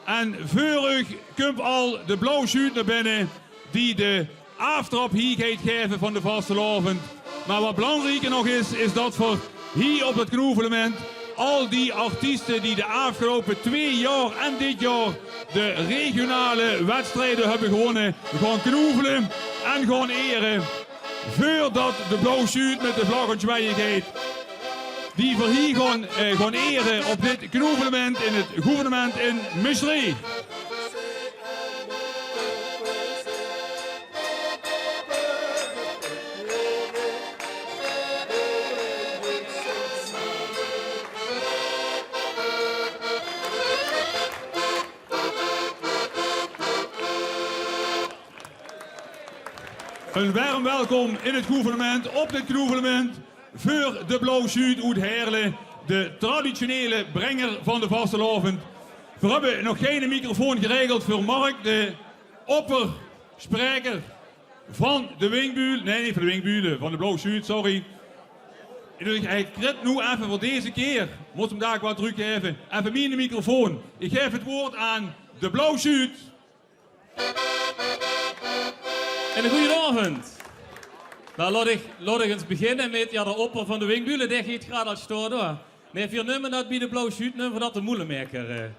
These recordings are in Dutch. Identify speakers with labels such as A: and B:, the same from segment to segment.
A: En vurig komt al de blauwe schuit naar binnen die de aftrap hier gaat geven van de vastelavond. Maar wat belangrijker nog is dat voor hier op het knoevelement al die artiesten die de afgelopen 2 jaar en dit jaar de regionale wedstrijden hebben gewonnen, gaan knoevelen en gaan eren. Voordat de blauwe schuit met de vlag aan het zwaaien gaat. Die voor hier gaan eren op dit knoevelement in het gouvernement in Maastricht. Een warm welkom in het gouvernement, op dit gouvernement, voor de blauwe schuit uit Heerlen, de traditionele brenger van de vastelavond. We hebben nog geen microfoon geregeld voor Mark, de opperspreker van de Winkbuul. Nee, niet van de Winkbuul, van de blauwe schuit, sorry. Hij krijgt nu even voor deze keer, moet hem daar wat teruggeven, even meer de microfoon. Ik geef het woord aan de blauwe schuit.
B: En een goede avond. Nou, laat ik eens beginnen met de opper van de Winkbulen. Die gaat graag als stoor door. Nee, vier nummer dat bij de blauwe schuit, nummer dat de moelenmerker.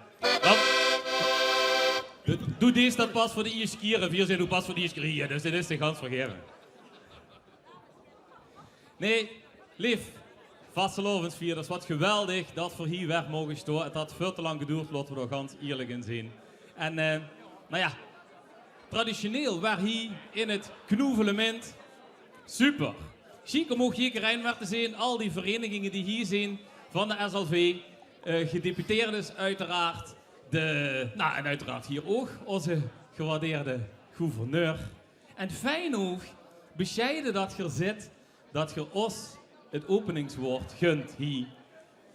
B: Doe deze dat pas voor de eerste keer en vier zijn doe pas voor de eerste keer hier. Dus dit is de gans vergeven. Nee, lief. Vastelavondsvier, dat is wat geweldig dat voor hier weg mogen storen. Het had veel te lang geduurd, laten we er ganz eerlijk in zien. En, nou ja. Traditioneel waar hier in het knoevelement super. Chic om ook hier Rijnwaard te zien, al die verenigingen die hier zijn van de SLV, gedeputeerden uiteraard, en uiteraard hier ook onze gewaardeerde gouverneur. En fijn ook, bescheiden dat je zit, dat je ons het openingswoord gunt hier.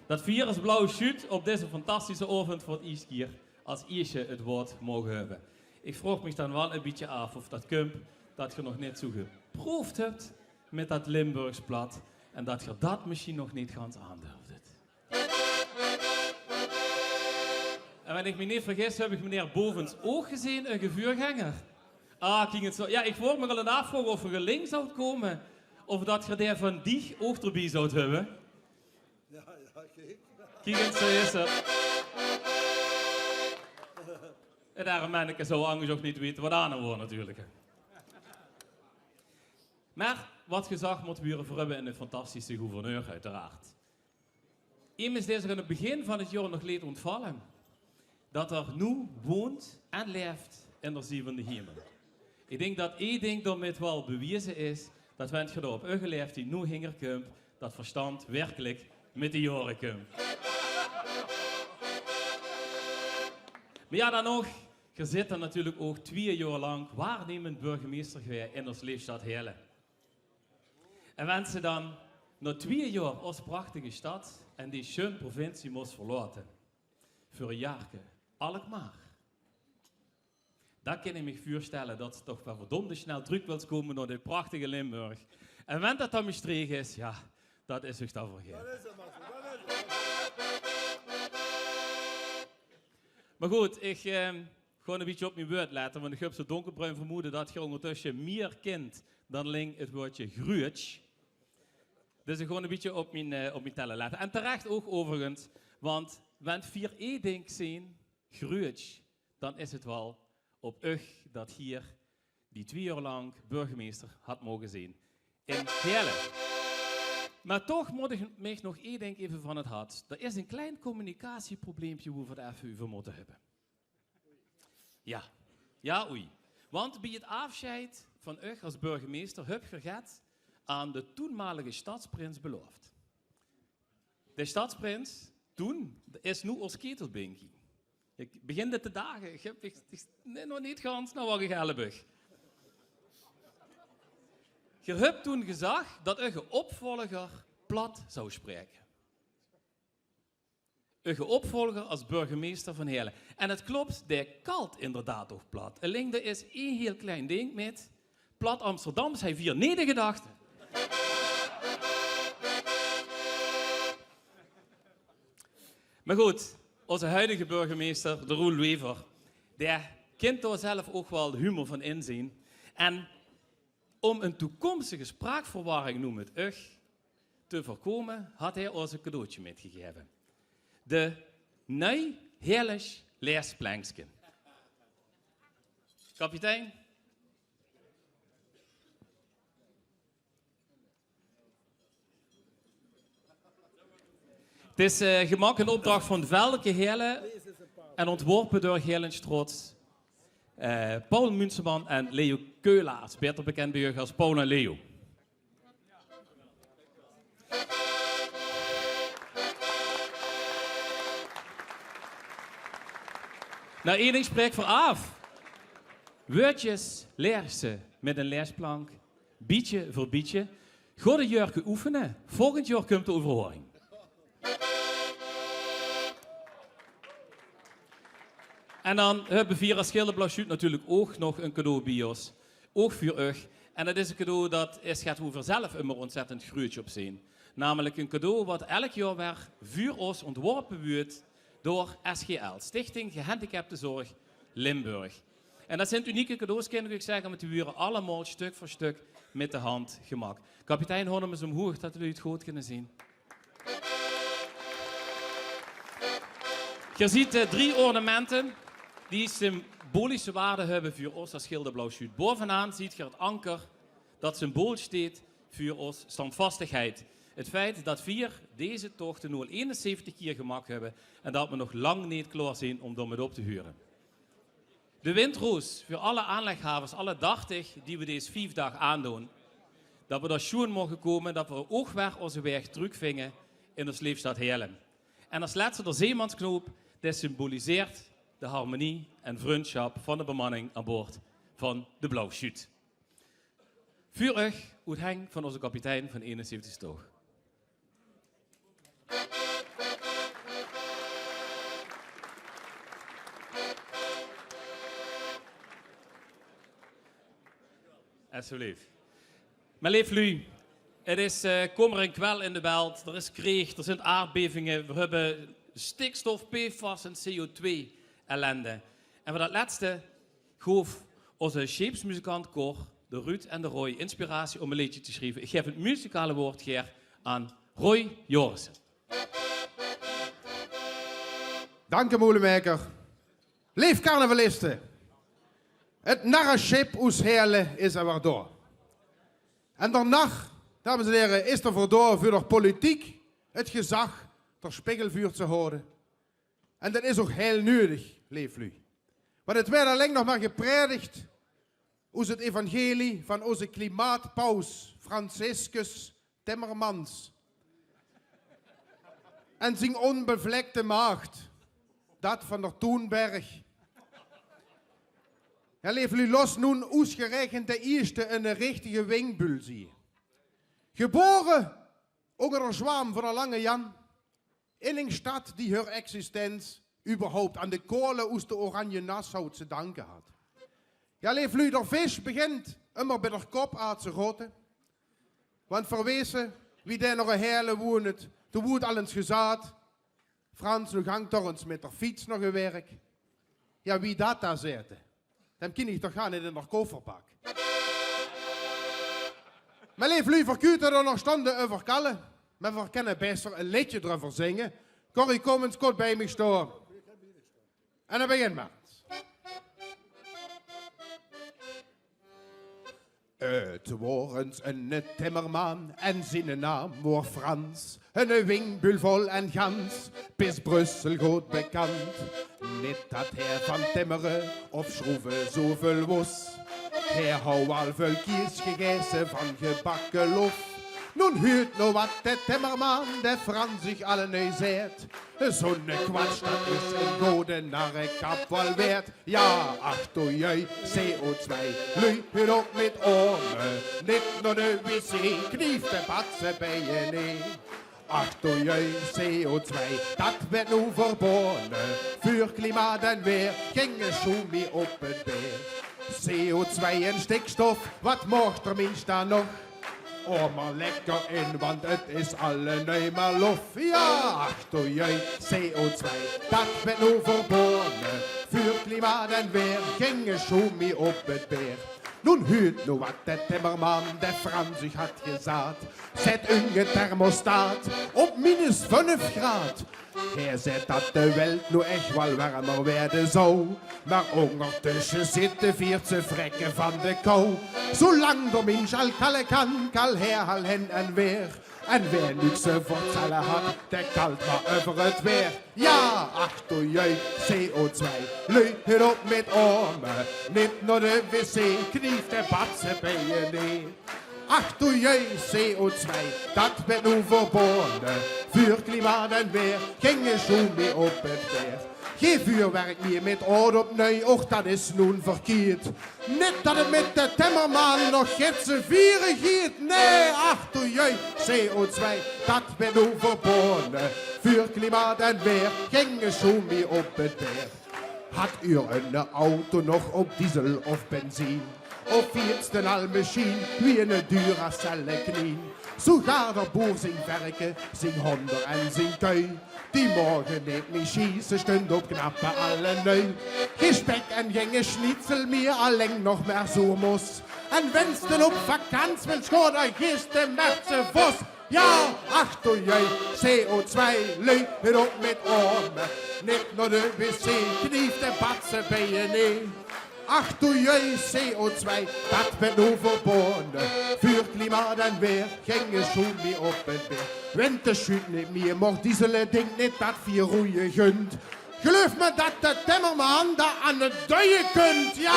B: Dat vier als blauwe schuit op deze fantastische avond voor het eerst keer als eerste het woord mogen hebben. Ik vroeg me dan wel een beetje af of dat komt dat je nog niet zo geproefd hebt met dat Limburgs plat en dat je dat misschien nog niet ganz aandurfde. En wanneer ik me niet vergis, heb ik meneer Bovens ook gezien, een gevuurganger. Ging het zo. Ja, ik vroeg me al een afvraag of er een link zou komen of dat je daar van die ook erbij zou hebben. Ja, kijk. Kijk eens, zo is het. En daarom ben ik zo anders ook niet weten wat aan wordt natuurlijk. Maar wat gezag moet buren voor hebben in een fantastische gouverneur uiteraard. Immers is er in het begin van het jaar nog leed ontvallen. Dat er nu woont en leeft in de zevende hemel. Ik denk dat één ding daarmee wel bewezen is. Dat wens je erop geleefd die nu hinger komt. Dat verstand werkelijk met de jaren komt. Maar ja, dan nog, je zit er natuurlijk ook 2 jaar lang waarnemend burgemeester geweest in ons leefstad Heerlen. En wensen dan na 2 jaar als prachtige stad en die schöne provincie moest verlaten. Voor een jaarke, Alkmaar. Dan kan ik me voorstellen dat ze toch wel verdomd snel terug wil komen naar dit prachtige Limburg. En wanneer dat dan Maastricht is, ja, dat is zich dan vergeten. Maar goed, ik ga een beetje op mijn woord letten, want ik heb zo donkerbruin vermoeden dat je ondertussen meer kent dan alleen het woordje gruutsch. Dus ik ga een beetje op mijn tellen letten. En terecht ook overigens, want wanneer 4 denk zien, gruutsch, dan is het wel op u dat hier die 2 jaar lang burgemeester had mogen zien in Heerlen. Maar toch moet ik mij nog één ding even van het hart. Er is een klein communicatieprobleempje waar we het even over moeten hebben. Ja, oei. Want bij het afscheid van u als burgemeester heb je het aan de toenmalige stadsprins beloofd. De stadsprins, toen, is nu als ketelbinkie. Ik begin dit te dagen. Ik heb nog niet gans naar Waggelbug. Je hebt toen gezegd dat je opvolger plat zou spreken. Je opvolger als burgemeester van Heerlen. En het klopt, die kalt inderdaad ook plat. Alleen er is één heel klein ding met plat Amsterdam zijn 4 nedergedachten. Maar goed, onze huidige burgemeester, de Roel Wever, der kent daar zelf ook wel de humor van inzien. En om een toekomstige spraakverwarring, noem het te voorkomen, had hij ons een cadeautje metgegeven. De Nij Heerlijk Leersplankje. Kapitein? Het is gemaakt in opdracht van Velke Heerlen en ontworpen door Heerlen Strots, Paul Munsterman en Leo Keulaerts, beter bekend bij jullie als Paul en Leo. Nou, één ding spreekt voor af. Woordjes leer ze met een leesplank, bietje voor bietje. Ga de jurken oefenen. Volgend jaar komt de overhoring. En dan hebben we als Schilderblauw natuurlijk ook nog een cadeau bij ons. Ook voor u. En dat is een cadeau dat gaat over zelf immer ontzettend groeitje op zijn. Namelijk een cadeau wat elk jaar weer voor ons ontworpen wordt door SGL, Stichting Gehandicaptenzorg Limburg. En dat zijn unieke cadeaus, kan ik zeggen, want die worden allemaal stuk voor stuk met de hand gemaakt. Kapitein, hoor hem eens omhoog, dat jullie het goed kunnen zien. Je ziet 3 ornamenten die symbolische waarde hebben voor ons als Schilderblauw-Zuid. Bovenaan ziet je het anker dat symbool staat voor ons standvastigheid. Het feit dat we deze tochten nu al 71 keer gemaakt hebben en dat we nog lang niet klaar zijn om daarmee op te huren. De windroos voor alle aanleghavens, alle 80 die we deze 5 dagen aandoen, dat we daar schoon mogen komen, dat we ook weer onze weg terugvingen in ons leefstad Heerlen. En als laatste de zeemansknoop, dat symboliseert de harmonie en vriendschap van de bemanning aan boord van de Blauw-Zuid. Vurig uit hang van onze kapitein van 71 Toog. Alsjeblieft. Mijn lief Lu, het is kommer en kwel in de wereld, er is kreeg, er zijn aardbevingen, we hebben stikstof, PFAS en CO2 ellende. En voor dat laatste gaf onze scheepsmuzikant Cor, de Ruud en de Roy, inspiratie om een liedje te schrijven. Ik geef het muzikale woord aan Roy Jorissen.
C: Dank je, molenmaker. Leef carnavalisten. Het narrenschip ons Heerlen is er weer door. En daarna, dames en heren, is er voor de politiek het gezag ter spiegelvuur te houden. En dat is ook heel nodig, leeflu. Want het werd alleen nog maar gepredigd uit het evangelie van onze klimaatpaus Franciscus Timmermans. En zijn onbevlekte maagd, dat van der Toenberg. Ja, leeflu los nun uitgerekend de eerste een richtige wingbul zie. Geboren onder een zwaam van een lange Jan. In een stad die haar existentie überhaupt aan de kolen uit de Oranje Nassau te danken had. Ja, leeflu, de vis begint immer bij de kop aan te rotten. Want verwezen, wie daar nog een hele woont, toen wordt al eens gezaad. Frans, nu hangt toch eens met de fiets nog een werk. Ja, wie dat daar zette, dan kan ik toch gaan in de kofferbak. Maar leeflu, verkuurt er nog stonden over kallen. Maar we kunnen best een liedje erover zingen. Corrie, kom eens kort bij me staan. En dan begin maar. Het wordt een timmerman en zijn naam wordt Frans. Een wingbul vol en gans, bis Brussel goed bekend. Niet dat hij van timmeren of schroeven zoveel was. Hij hou al veel kies gegeten van gebakken lof. Nun huurt nou wat de timmerman, de Frans zich alle neuzeert. Zo'n kwatsch, dat is een goede narrekap wel waard. Ja, ach doe jij, CO2, lui, huurt op met oren. Niet naar de wc, knieft de batsen bij je neer. Ach doe jij, CO2, dat werd nu verboden. Vuur, klimaat en weer, gingen schoemie op het beer. CO2 en stikstof, wat mocht er minst dan nog? oor maar lekker in, want het is alle nee maar lof. Ja, ach doe jij, CO2, dat ben overboden. Vuur, klimaat en weer, gingen schoemie op het beer. Nun hört nu wat de timmerman, der Franz sich hat gesagt. Zet unge thermostaat op minus 5 graad. Hij zegt dat de Welt nu echt wel warmer werden zou. Maar ondertussen zitten 14 vrekken van de kou. Zolang de mens al kallen kan her al hen en weer. En weer luxe voortellen had, der kalt maar over het weer. Ja, ach doe jij, CO2, leuk het op met armen. Niet naar de wc, knieft de batsen bij je neer. Ach doe jij, CO2, dat ben nu verboden. Vuur, klimaat en weer, gingen schoen mee op het weer. Geen vuurwerk meer met oor op nee, och dat is nun verkeerd. Net dat het met de timmerman nog gidsen vieren giet. Nee, ach doe jij, CO2, dat ben nu verboden. Vuur, klimaat en weer, gingen schoen mee op het weer. Had u een auto nog op diesel of benzine? Of fietste al machine, wie een Duracell knien? Zo gaat de boer zijn werken, zijn honden en zijn keu. Die morgen niet meer schießen, stund op knappe alle neu. Geen spek en geen schnitzel meer, alleen nog maar zo mos. En wensten op vakantie wil schoon, gisteren met z'n vos. Ja, ach doe jij, CO2, leuk het op met armen. Niet naar de wc, knieft de batsen bij je neer. Ach doe jij, CO2, dat ben nu verboden. Vuur, klimaat en weer, gingen schoen mee op het weer. Winterschuut niet meer, mocht dieselen ding niet dat vier roeien gunt. Geloof me dat de timmerman daar aan het duien kunt. Ja,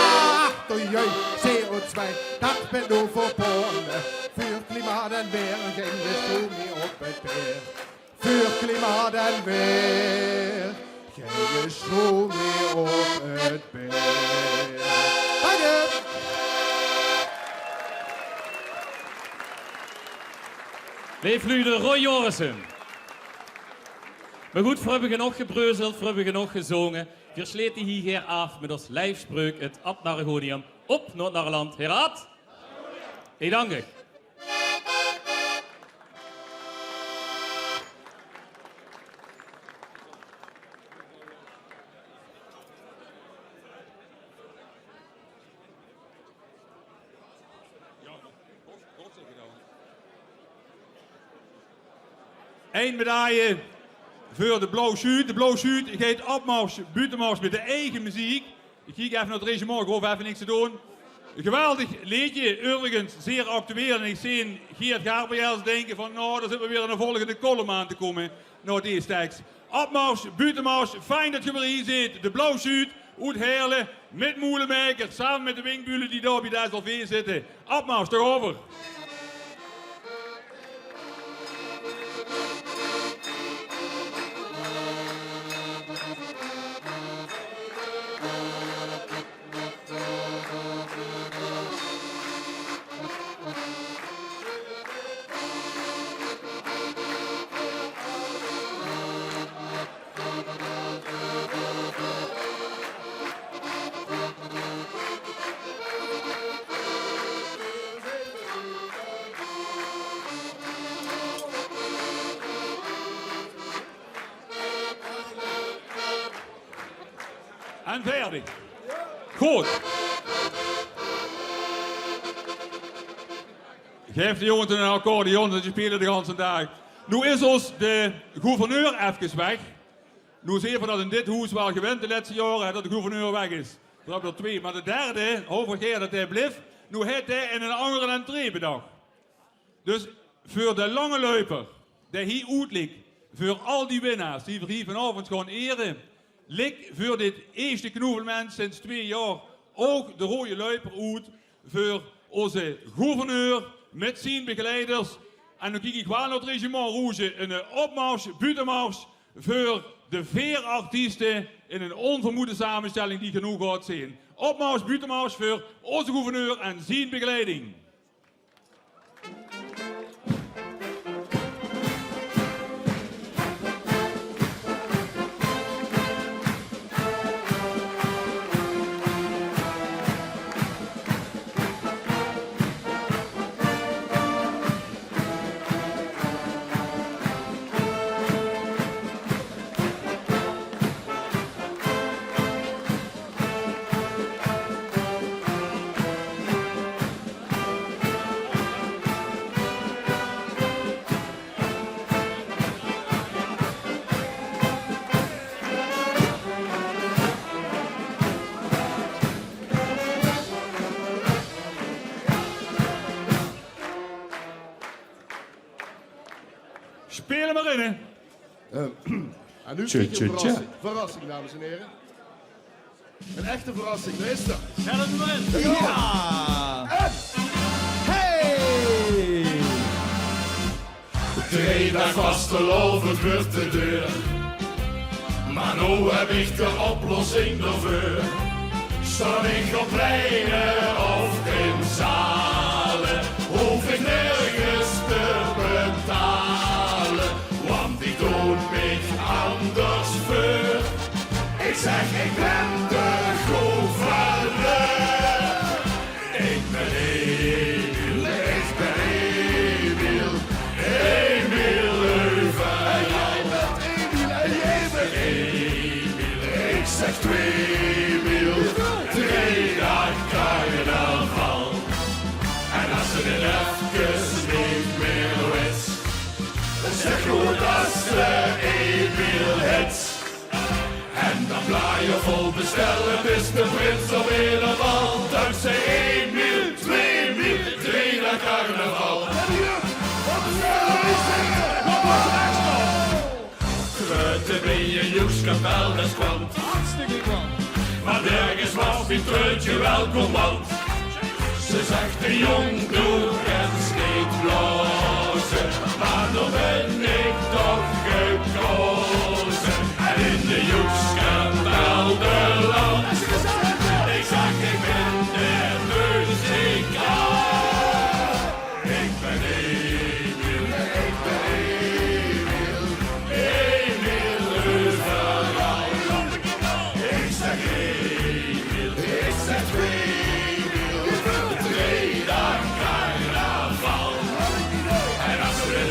C: ach doe jij, CO2, dat ben nu verboden. Vuur, klimaat en weer, gingen schoen mee op het weer. Vuur, klimaat en weer, gingen schoen mee op het weer.
B: Leef nu de Roy Jorissen. Maar goed, we hebben genoeg gebreuzeld, we hebben genoeg gezongen. We sleten hier af met ons lijfspreuk, het Ad Nargonium, op Noord-Narland. Heraad? Ik dank u.
A: Eén medaille voor de Blauw Zuid. De Blauw Zuid gaat opmars, buitenmars met de eigen muziek. Ik kijk even naar het regiment, ik hoef even niks te doen. Een geweldig liedje, overigens zeer actueel. En ik zie Geert Gabriels denken van, nou, daar zit we weer in de volgende column aan te komen. Nou, deze tekst. Opmars, buitenmars, fijn dat je weer hier zit. De Blauw Zuid, uit Heerlen, met Moelenmaker, samen met de Winkbulen die daar op je DSLV zitten. Opmars, toch over. En verder. Goed. Geef de jongens een accordeon, dat je spelen de hele dag. Nu is ons de gouverneur even weg. Nu is even dat in dit huis wel gewend de laatste jaren dat de gouverneur weg is. We hebben er 2, maar de derde, overgeer dat hij blijft. Nu heeft hij in een andere entree bedacht. Dus voor de lange loper, die hier uitligt, voor al die winnaars die we hier vanavond gaan eren, ligt voor dit eerste knoevelment sinds 2 jaar ook de rode loper uit voor onze gouverneur met zijn begeleiders. En dan kijk ik wel naar het regiment Rouge, een opmars, buitenmars voor de veerartiesten in een onvermoede samenstelling die genoeg gaat zijn. Opmars, buitenmars voor onze gouverneur en zijn begeleiding. binnen.
C: En nu
D: Tje,
C: krijg je een
D: tje, tje.
C: verrassing. Verrassing, dames en heren. Een echte verrassing, daar is dat.
B: Zet het maar in.
D: Ja! Hey!
E: Vrijdag vastelovend wordt de deur. Maar nu heb ik de oplossing ervoor. Sta ik op pleinen of in zalen, hoef ik nergens te betalen. Want ik doe mij anders voor. Ik zeg, ik ben de gouverneur. Ik ben Emiel, ik ben Emiel. Emiel Leuven. En jij bent Emiel en jij bent Emiel. Ik zeg 2 Emiel, 3 dagen carnaval. En als ze het even niet meer weet, dan zeg goed dat ze Emiel het. En dan blaaien vol bestellen, is de prins alweer een bal. Dankzij 1 Emiel, 2 Emiel, 3 dagen carnaval. Grote ben je Joekskapel, dat kwam.
D: Hartstikke kwam.
E: Maar nergens was die treutje welkom, want ze zegt de jong, doe eens niet blozen. Maar dan ben ik toch gekozen. En in de Joekskapel de land. Ik zag, ik ben de muzikant. Ik ben Emiel, ik ben Emiel. Emiel Leuven. Ik zeg Emiel, ik zeg 2 Emiel. 3 dagen carnaval. En als ze het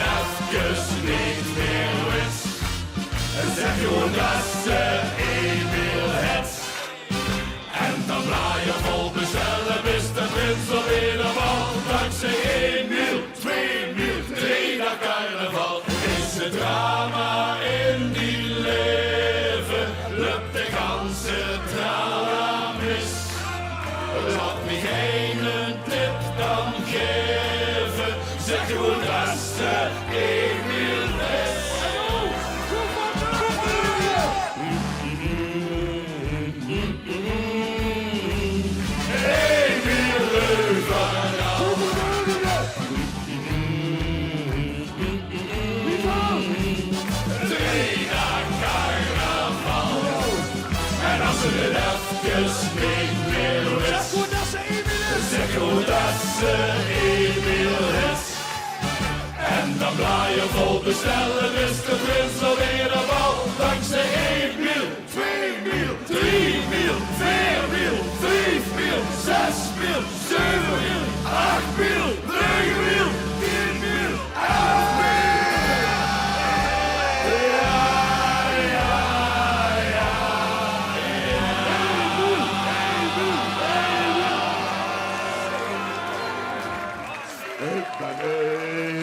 E: even niet meer wist, zeg gewoon dat ze Emiel het. En dan blaaien vol bestellen, is de prins alweer de bal. Dankzij 1 Emiel, 2 Emiel, 3 dagen carnaval. Is het drama in die leven, lukt de ganse trala mis. Laat me geen tip dan geven, zeg gewoon dat ze Emiel is. Emiel Leuven. 3 dagen carnaval. En als ze het even niet meer wist, zeg goed dat ze Emiel is. En dan blaaien vol bestellen, is de prins alweer een bal. Dankzij 1 Emiel, 2 Emiel, 3 Emiel, 4 Emiel, 5 Emiel, 6 Emiel, 7 Emiel, 8 Emiel, 9 Emiel, 10 Emiel, 11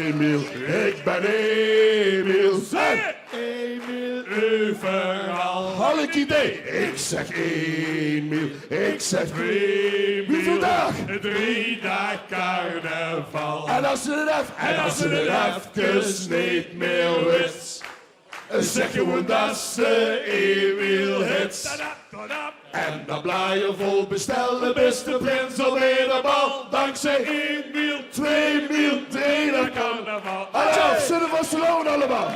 E: Emiel. Ik ben Emiel, zeg Emiel overal. Had ik idee? Ik zeg Emiel, ik zeg 2 Hoeveel dagen? 3 dagen carnaval. En als ze het even niet meer wist, zeg gewoon dat ze Emiel hits. En dan blaaien vol bestellen, is de prins alweer de bal. Dankzij 1 Emiel, 2 Emiel, 3 dagen carnaval. Hallo, zullen we Barcelona allemaal?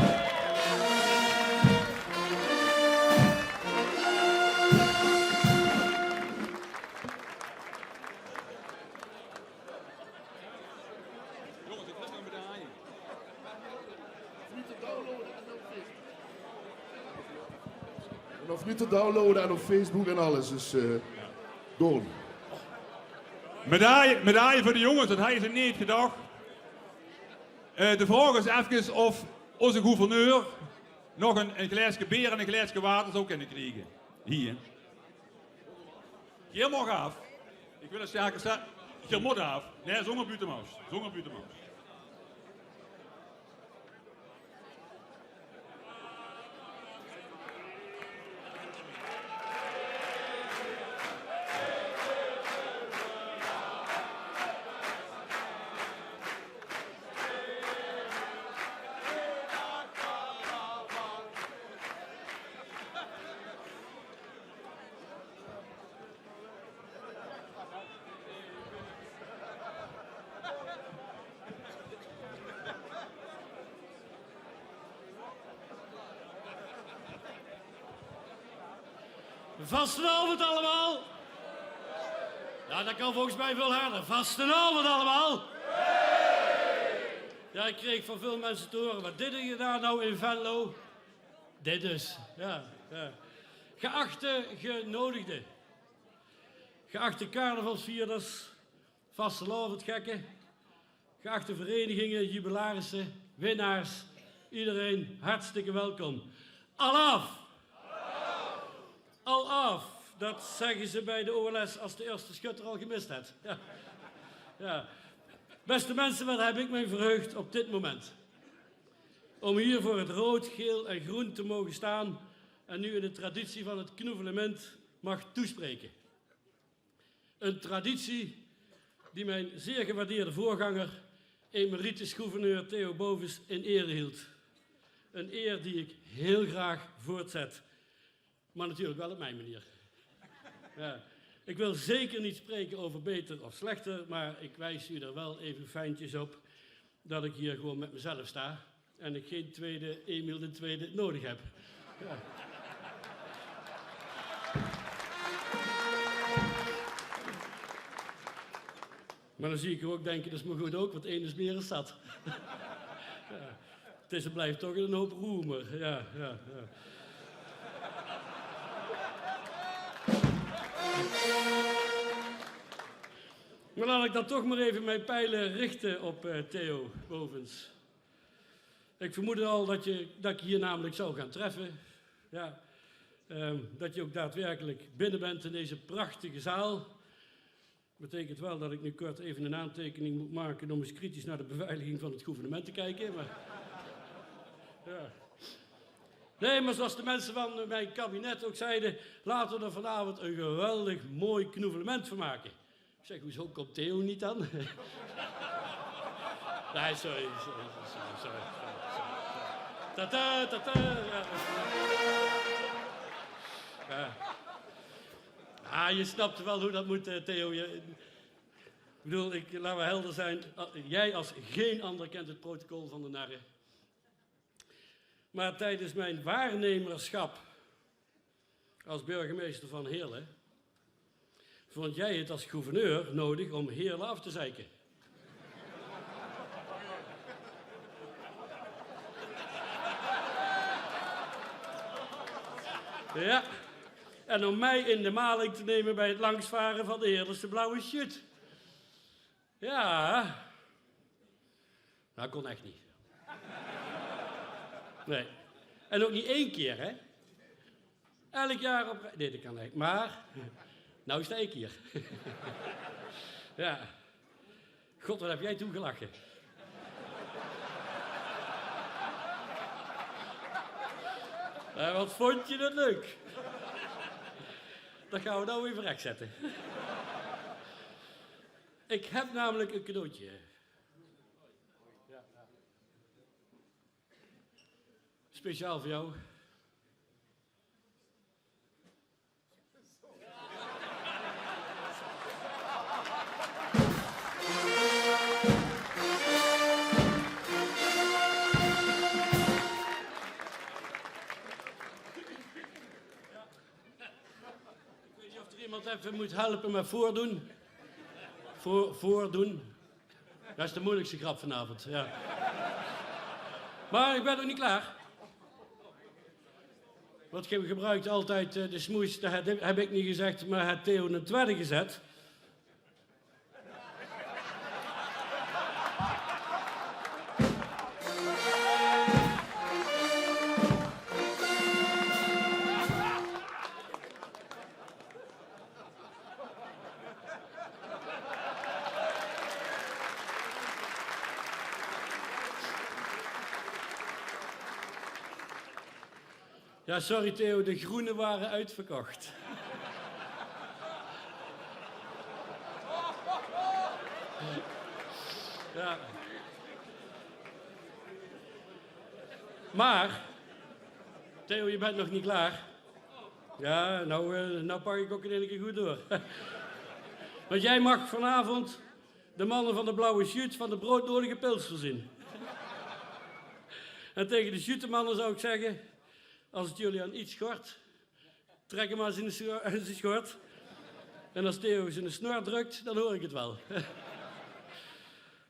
E: Nog nu te downloaden en op Facebook en alles, dus go.
A: Medaille voor de jongens, dat hebben ze niet gedacht. De vraag is even of onze gouverneur nog een glaasje bier en een glaasje water zou kunnen krijgen. Hier. Hier mag af. Ik wil het sterker zeggen. Hier moet af. Nee, zonder buitenmaus. Zonder buitenmaus.
F: Vastenavond allemaal. Ja, dat kan volgens mij veel harder. Vastenavond allemaal. Ja, ik kreeg van veel mensen te horen. Wat deden je daar nou in Venlo? Dit dus, ja. Geachte genodigden. Geachte carnavalsvierders. Vastenavondgekken. Geachte verenigingen, jubilarissen, winnaars. Iedereen hartstikke welkom. Alaf! Alaf! Dat zeggen ze bij de OLS als de eerste schutter al gemist heeft. Ja. Beste mensen, wat heb ik mij verheugd op dit moment. Om hier voor het rood, geel en groen te mogen staan en nu in de traditie van het knoevelement mag toespreken. Een traditie die mijn zeer gewaardeerde voorganger, emeritus gouverneur Theo Bovens, in ere hield. Een eer die ik heel graag voortzet, maar natuurlijk wel op mijn manier. Ja. Ik wil zeker niet spreken over beter of slechter, maar ik wijs u er wel even fijntjes op dat ik hier gewoon met mezelf sta en ik geen tweede Emiel II nodig heb. Ja. Maar dan zie ik er ook denken, dat is maar goed ook, want één is meer is zat. Ja. Het is en blijft toch een hoop roemer. Ja. Maar laat ik dan toch maar even mijn pijlen richten op Theo Bovens. Ik vermoedde al dat ik hier namelijk zou gaan treffen. Ja. Dat je ook daadwerkelijk binnen bent in deze prachtige zaal. Betekent wel dat ik nu kort even een aantekening moet maken om eens kritisch naar de beveiliging van het gouvernement te kijken. Maar, ja. Nee, maar zoals de mensen van mijn kabinet ook zeiden, laten we er vanavond een geweldig mooi knoevelement van maken. Ik zeg, hoezo komt Theo niet aan? Nee, sorry. Tata. Ja, je snapt wel hoe dat moet, Theo. Ik bedoel, laten we helder zijn. Jij als geen ander kent het protocol van de narren. Maar tijdens mijn waarnemerschap als burgemeester van Heerlen vond jij het als gouverneur nodig om Heerlen af te zeiken. Ja, en om mij in de maling te nemen bij het langsvaren van de Heerlense blauwe sjut. Ja, dat kon echt niet. Nee, en ook niet één keer, hè. Elk jaar op... Nee, dat kan echt. Maar, nou sta ik hier. Ja. God, wat heb jij toen gelachen. Wat vond je dat leuk? Dat gaan we nou even rechtzetten. Ik heb namelijk een cadeautje. Ja. Speciaal voor jou. Iemand even moet helpen met voordoen. Voordoen. Dat is de moeilijkste grap vanavond, ja. Maar ik ben nog niet klaar. Want je gebruikt altijd de smoes, dat heb ik niet gezegd, maar het Theo een tweede gezet. Ja, sorry Theo, de groene waren uitverkocht. Ja. Maar, Theo, je bent nog niet klaar. Ja, nou pak ik ook in één keer goed door. Want jij mag vanavond de mannen van de blauwe sjut van de broodnodige pils voorzien. En tegen de sjutenmannen zou ik zeggen, als het jullie aan iets schort, trek hem aan zijn schort. En als Theo zijn snor drukt, dan hoor ik het wel.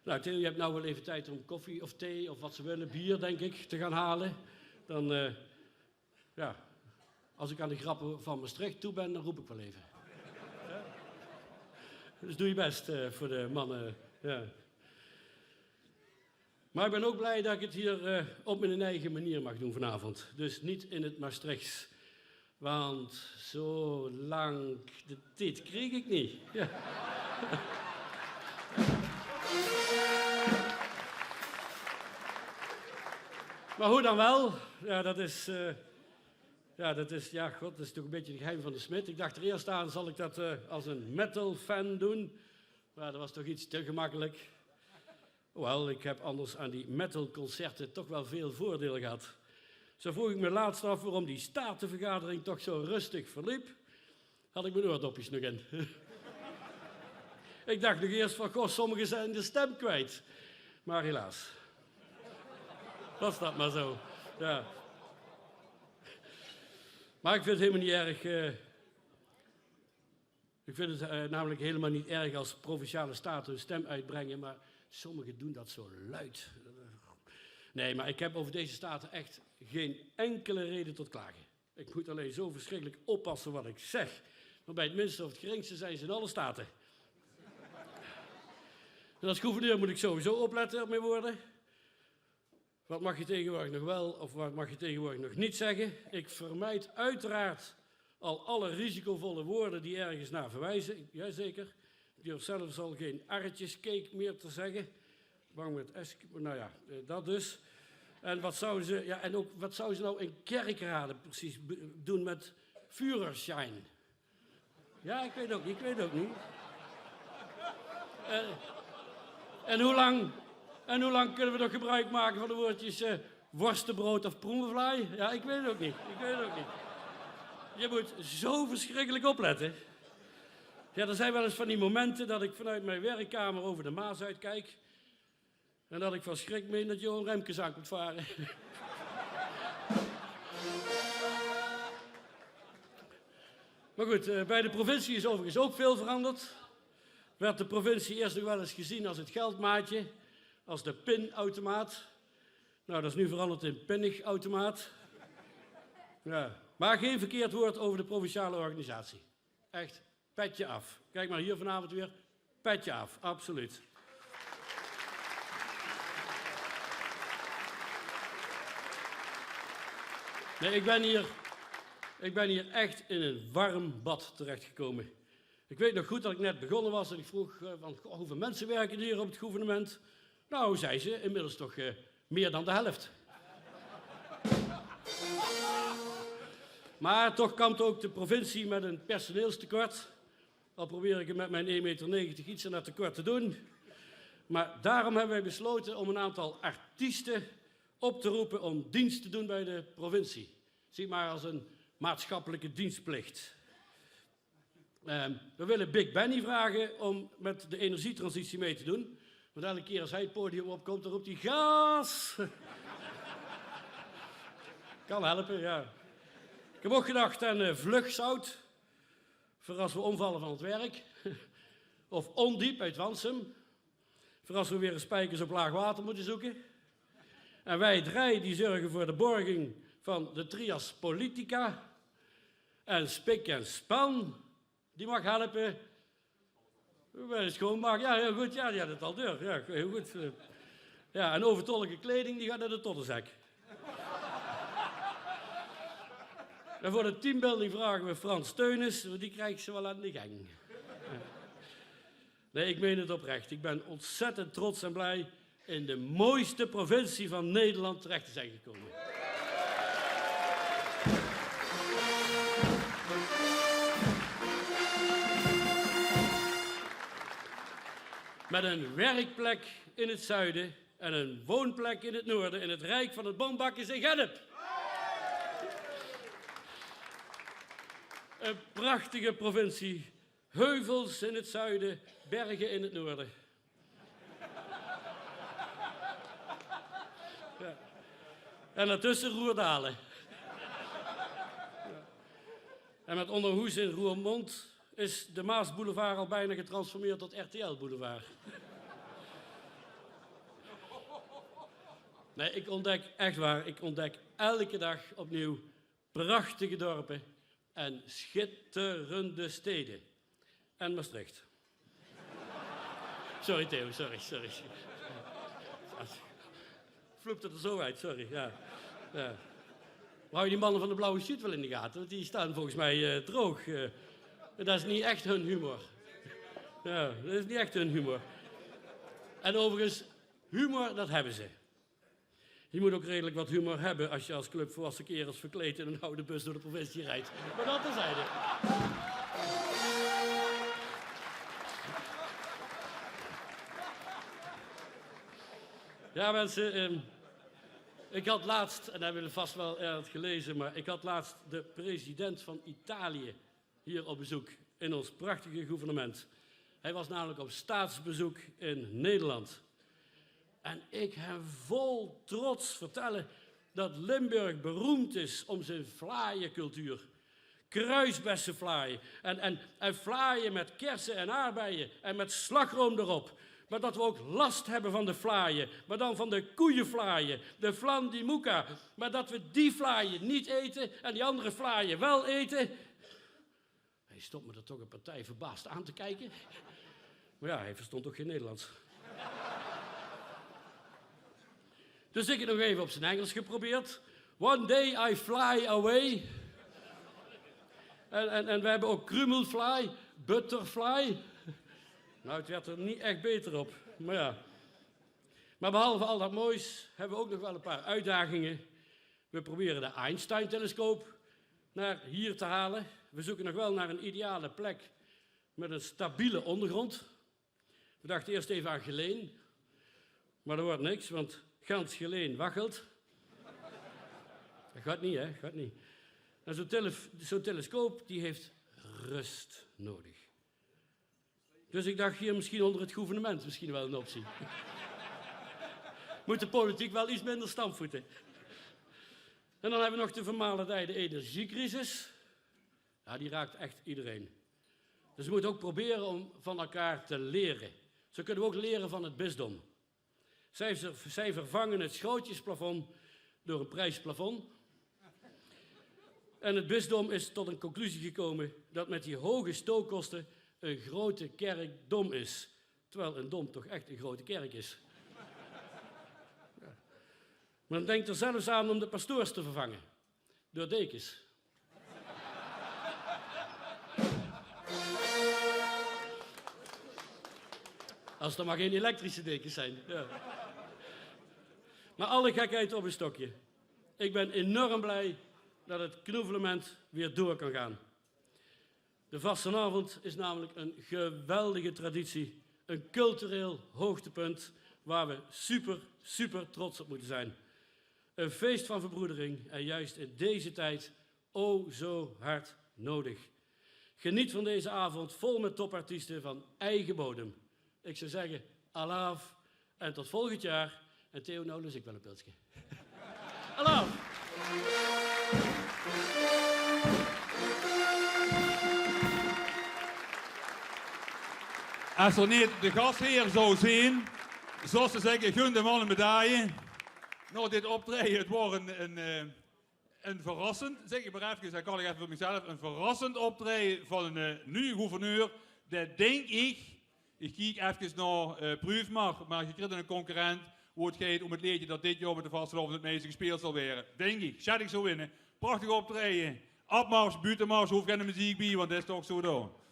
F: Nou, Theo, je hebt nou wel even tijd om koffie of thee of wat ze willen, bier denk ik, te gaan halen. Dan, ja, als ik aan de grappen van Maastricht toe ben, dan roep ik wel even. Ja? Dus doe je best voor de mannen. Ja. Maar ik ben ook blij dat ik het hier op mijn eigen manier mag doen vanavond. Dus niet in het Maastrichts. Want zo lang de tijd kreeg ik niet. Ja. Maar hoe dan wel? Ja, dat is toch een beetje het geheim van de smid. Ik dacht er eerst aan, zal ik dat als een metal-fan doen? Maar dat was toch iets te gemakkelijk. Wel, ik heb anders aan die metalconcerten toch wel veel voordelen gehad. Zo vroeg ik me laatst af waarom die statenvergadering toch zo rustig verliep. Had ik mijn oordopjes nog in. Ik dacht nog eerst van, goh, sommigen zijn de stem kwijt. Maar helaas. Was dat maar zo. Ja. Maar ik vind het helemaal niet erg. Ik vind het namelijk helemaal niet erg als provinciale staten hun stem uitbrengen, maar sommigen doen dat zo luid. Nee, maar ik heb over deze staten echt geen enkele reden tot klagen. Ik moet alleen zo verschrikkelijk oppassen wat ik zeg. Maar bij het minste of het geringste zijn ze in alle staten. En als gouverneur moet ik sowieso opletten op mijn woorden. Wat mag je tegenwoordig nog wel of wat mag je tegenwoordig nog niet zeggen? Ik vermijd uiteraard al alle risicovolle woorden die ergens naar verwijzen. Jazeker. Ik durf zelfs al geen arretjescake meer te zeggen. Bang met nou ja, dat dus. En wat zouden ze, ja, en ook wat zouden ze nou in kerkraden precies doen met Führerschein? Ja, ik weet ook niet. En hoe lang kunnen we nog gebruik maken van de woordjes worstenbrood of proevenvlaai? Ja, ik weet het ook niet. Je moet zo verschrikkelijk opletten. Ja, er zijn wel eens van die momenten dat ik vanuit mijn werkkamer over de Maas uitkijk. En dat ik van schrik meen dat Johan Remkes aan komt varen. Maar goed, bij de provincie is overigens ook veel veranderd. Werd de provincie eerst nog wel eens gezien als het geldmaatje, als de pinautomaat. Nou, dat is nu veranderd in pinnigautomaat. Ja. Maar geen verkeerd woord over de provinciale organisatie. Echt, petje af. Kijk maar hier vanavond weer, petje af, absoluut. Nee, ik ben hier echt in een warm bad terechtgekomen. Ik weet nog goed dat ik net begonnen was en ik vroeg hoeveel mensen werken hier op het gouvernement. Nou, zei ze, inmiddels toch meer dan de helft. Maar toch kampt ook de provincie met een personeelstekort. Al probeer ik het met mijn 1,90 meter iets aan dat tekort te doen. Maar daarom hebben wij besloten om een aantal artiesten op te roepen om dienst te doen bij de provincie. Zie maar als een maatschappelijke dienstplicht. We willen Big Benny vragen om met de energietransitie mee te doen. Want elke keer als hij het podium opkomt, dan roept hij gas. Kan helpen, ja. Ik heb ook gedacht aan vlugzout, voor als we omvallen van het werk. Of ondiep uit Wansum, voor als we weer een spijkers op laag water moeten zoeken. En wij drie die zorgen voor de borging van de trias politica. En spik en span, die mag helpen. Bij de schoonmaak, ja, heel goed, ja, die had het al door. Ja, heel goed. Ja, en overtollige kleding, die gaat naar de totterzak. En voor de teambuilding vragen we Frans Teunis, want die krijgt ze wel aan de gang. Ja. Nee, ik meen het oprecht. Ik ben ontzettend trots en blij in de mooiste provincie van Nederland terecht te zijn gekomen. Met een werkplek in het zuiden en een woonplek in het noorden, in het rijk van het boombakkers in Gennep. Een prachtige provincie. Heuvels in het zuiden, bergen in het noorden. Ja. En daartussen Roerdalen. Ja. En met Onderhoes in Roermond is de Maasboulevard al bijna getransformeerd tot RTL Boulevard. Nee, ik ontdek elke dag opnieuw prachtige dorpen en schitterende steden. En Maastricht. Sorry Theo, sorry. Vloept het er zo uit, sorry. Ja. Maar hou je die mannen van de blauwe sheet wel in de gaten? Want die staan volgens mij droog. Dat is niet echt hun humor. Ja, dat is niet echt hun humor. En overigens, humor, dat hebben ze. Je moet ook redelijk wat humor hebben als je als club volwassen kerels verkleed in een oude bus door de provincie rijdt. Maar dat terzijde. Ja mensen, ik had laatst, en dat hebben jullie vast wel erg gelezen, maar ik had laatst de president van Italië hier op bezoek in ons prachtige gouvernement. Hij was namelijk op staatsbezoek in Nederland. En ik hem vol trots vertellen dat Limburg beroemd is om zijn vlaaiencultuur. Kruisbessenvlaaien en vlaaien met kersen en aardbeien en met slagroom erop. Maar dat we ook last hebben van de vlaaien, maar dan van de koeienvlaaien, de flan di mucca. Maar dat we die vlaaien niet eten en die andere vlaaien wel eten. Hij stopt me er toch een partij verbaasd aan te kijken. Maar ja, hij verstond toch geen Nederlands. Dus ik heb nog even op zijn Engels geprobeerd. One day I fly away. En we hebben ook krumelfly, butterfly. Nou, het werd er niet echt beter op, maar ja. Maar behalve al dat moois hebben we ook nog wel een paar uitdagingen. We proberen de Einstein-telescoop naar hier te halen. We zoeken nog wel naar een ideale plek met een stabiele ondergrond. We dachten eerst even aan Geleen, maar dat wordt niks, want gans Geleen waggelt. Dat gaat niet, hè? Gaat niet. En zo'n telescoop die heeft rust nodig. Dus ik dacht hier misschien onder het gouvernement misschien wel een optie. Moet de politiek wel iets minder stampvoeten. En dan hebben we nog de vermalendijde energiecrisis. Ja, die raakt echt iedereen. Dus we moeten ook proberen om van elkaar te leren. Zo kunnen we ook leren van het bisdom. Zij vervangen het schootjesplafond door een prijsplafond. En het bisdom is tot een conclusie gekomen dat met die hoge stookkosten een grote kerk dom is. Terwijl een dom toch echt een grote kerk is. Ja. Maar dan denkt er zelfs aan om de pastoors te vervangen. Door dekens. Als er maar geen elektrische dekens zijn. Ja. Maar alle gekheid op een stokje. Ik ben enorm blij dat het knoevelement weer door kan gaan. De vastenavond is namelijk een geweldige traditie. Een cultureel hoogtepunt waar we super trots op moeten zijn. Een feest van verbroedering en juist in deze tijd zo hard nodig. Geniet van deze avond vol met topartiesten van eigen bodem. Ik zou zeggen, alaaf en tot volgend jaar. En Theo, nou lust ik wel een pilsje. Alaaf!
A: Als er niet de gastheer zou zijn, zoals ze zeggen, gun de man een medaille. Nou, dit optreden, het wordt een verrassend, zeg ik maar even, dat kan ik even voor mezelf, een verrassend optreden van een nieuwe gouverneur. Dat denk ik kijk even naar Proefmar, maar je krijgt een concurrent hoe het gaat om het leedje dat dit jaar met de vastelovend het meeste gespeeld zal worden. Denk ik, zet ik zo winnen. Prachtig optreden. Abmars, buitenmars, hoef geen muziek bij, want dat is toch zo door.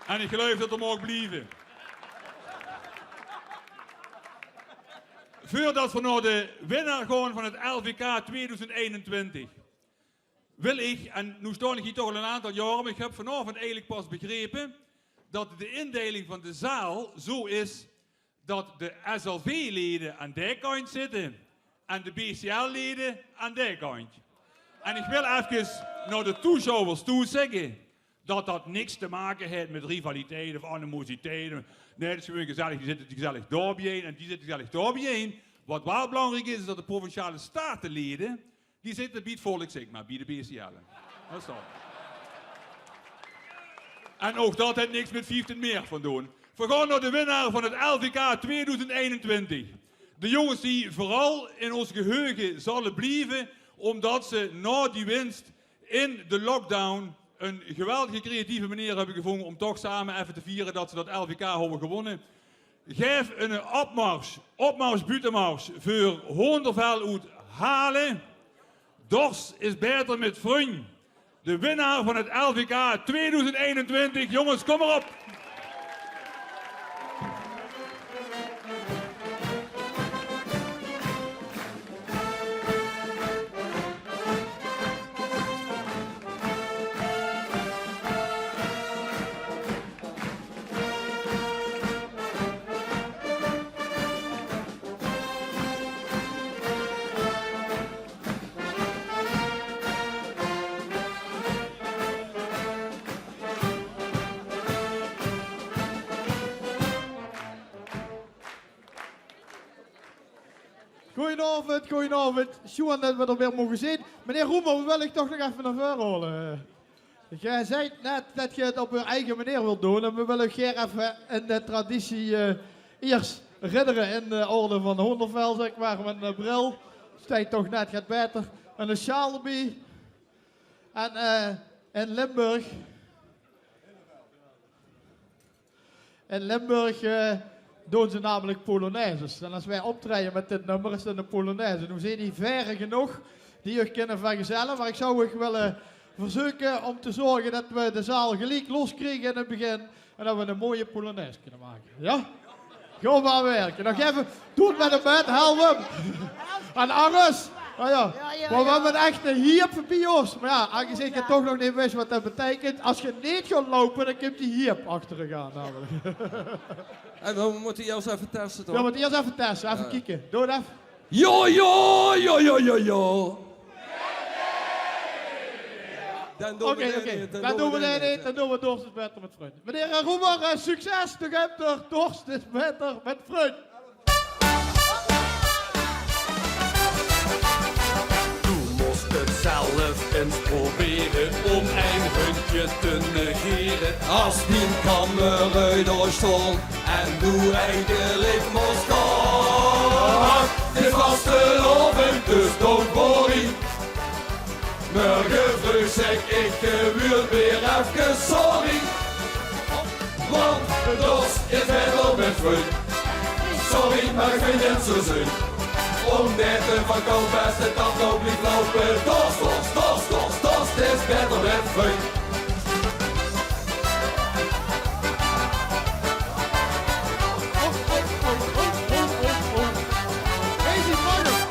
A: En ik geloof dat er mag blijven. Voordat we naar de winnaar gaan van het LVK 2021, wil ik, en nu sta ik hier toch al een aantal jaren, maar ik heb vanavond eigenlijk pas begrepen dat de indeling van de zaal zo is dat de SLV-leden aan die kant zitten en de BCL-leden aan die kant. En ik wil even naar de toeschouwers toe zeggen dat niks te maken heeft met rivaliteit of animositeit. Nee, dat is gewoon gezellig. Die zitten gezellig daar bijeen en die zitten gezellig daar bijeen. Wat wel belangrijk is dat de provinciale statenleden, die zitten bij het volk, zeg maar, bij de BCL'en. Dat is dat. En ook dat heeft niks met 15 meer van doen. We gaan naar de winnaar van het LVK 2021. De jongens die vooral in ons geheugen zullen blijven, omdat ze na die winst in de lockdown een geweldige creatieve manier hebben gevonden om toch samen even te vieren dat ze dat LVK hebben gewonnen. Geef een opmars, buitenmars voor Hondervel uit Halen. Dors is beter met vriend. De winnaar van het LVK 2021. Jongens, kom maar op.
D: Goedenavond. Schoon dat we er weer mogen zien. Meneer Roemer, we willen ik toch nog even naar voren holen. Jij zei net dat je het op je eigen manier wilt doen. En we willen graag even in de traditie eerst ridderen in de orde van Hondervel, zeg maar. Met een bril. Stijgt toch net gaat beter. En een sjaal erbij. En in Limburg. In Limburg doen ze namelijk Polonaises. En als wij optreden met dit nummer is het een Polonaise. Nu zijn die verre genoeg die je kunnen vergezellen. Maar ik zou je willen verzoeken om te zorgen dat we de zaal gelijk loskrijgen in het begin. En dat we een mooie Polonaise kunnen maken. Ja? Gewoon maar werken. Nog even, doe het met een band, help hem. En Agnes. Oh ja. Maar we hebben echt een hiep bij ons. Maar ja, aangezien je toch nog niet wist wat dat betekent. Als je niet gaat lopen, dan komt die hiep achter je gaan namelijk.
G: En we moeten eerst even testen, toch?
D: Ja, we moeten eerst even testen, even kijken. Doe het even.
G: Jo, jo, jo, jo, jo, jo. Dan doen
D: Oké. Dan doen we dit niet, dan doen we Dorst is beter met vrienden. Meneer Roemer, succes, toch hebt er Dorst is beter met vrienden.
E: Het zelf eens proberen om een hundje te negeren. Als die kamer doorstol en doe eigenlijk moest gaan. Dit was geloven, dus don't worry. Morgen vroeg zeg ik wil weer even sorry. Want de dos is verder met vriend. Sorry, maar ik vind het zo zin. Om net te verkopen is het afloop niet lopen. Dos, het is beter met vriend.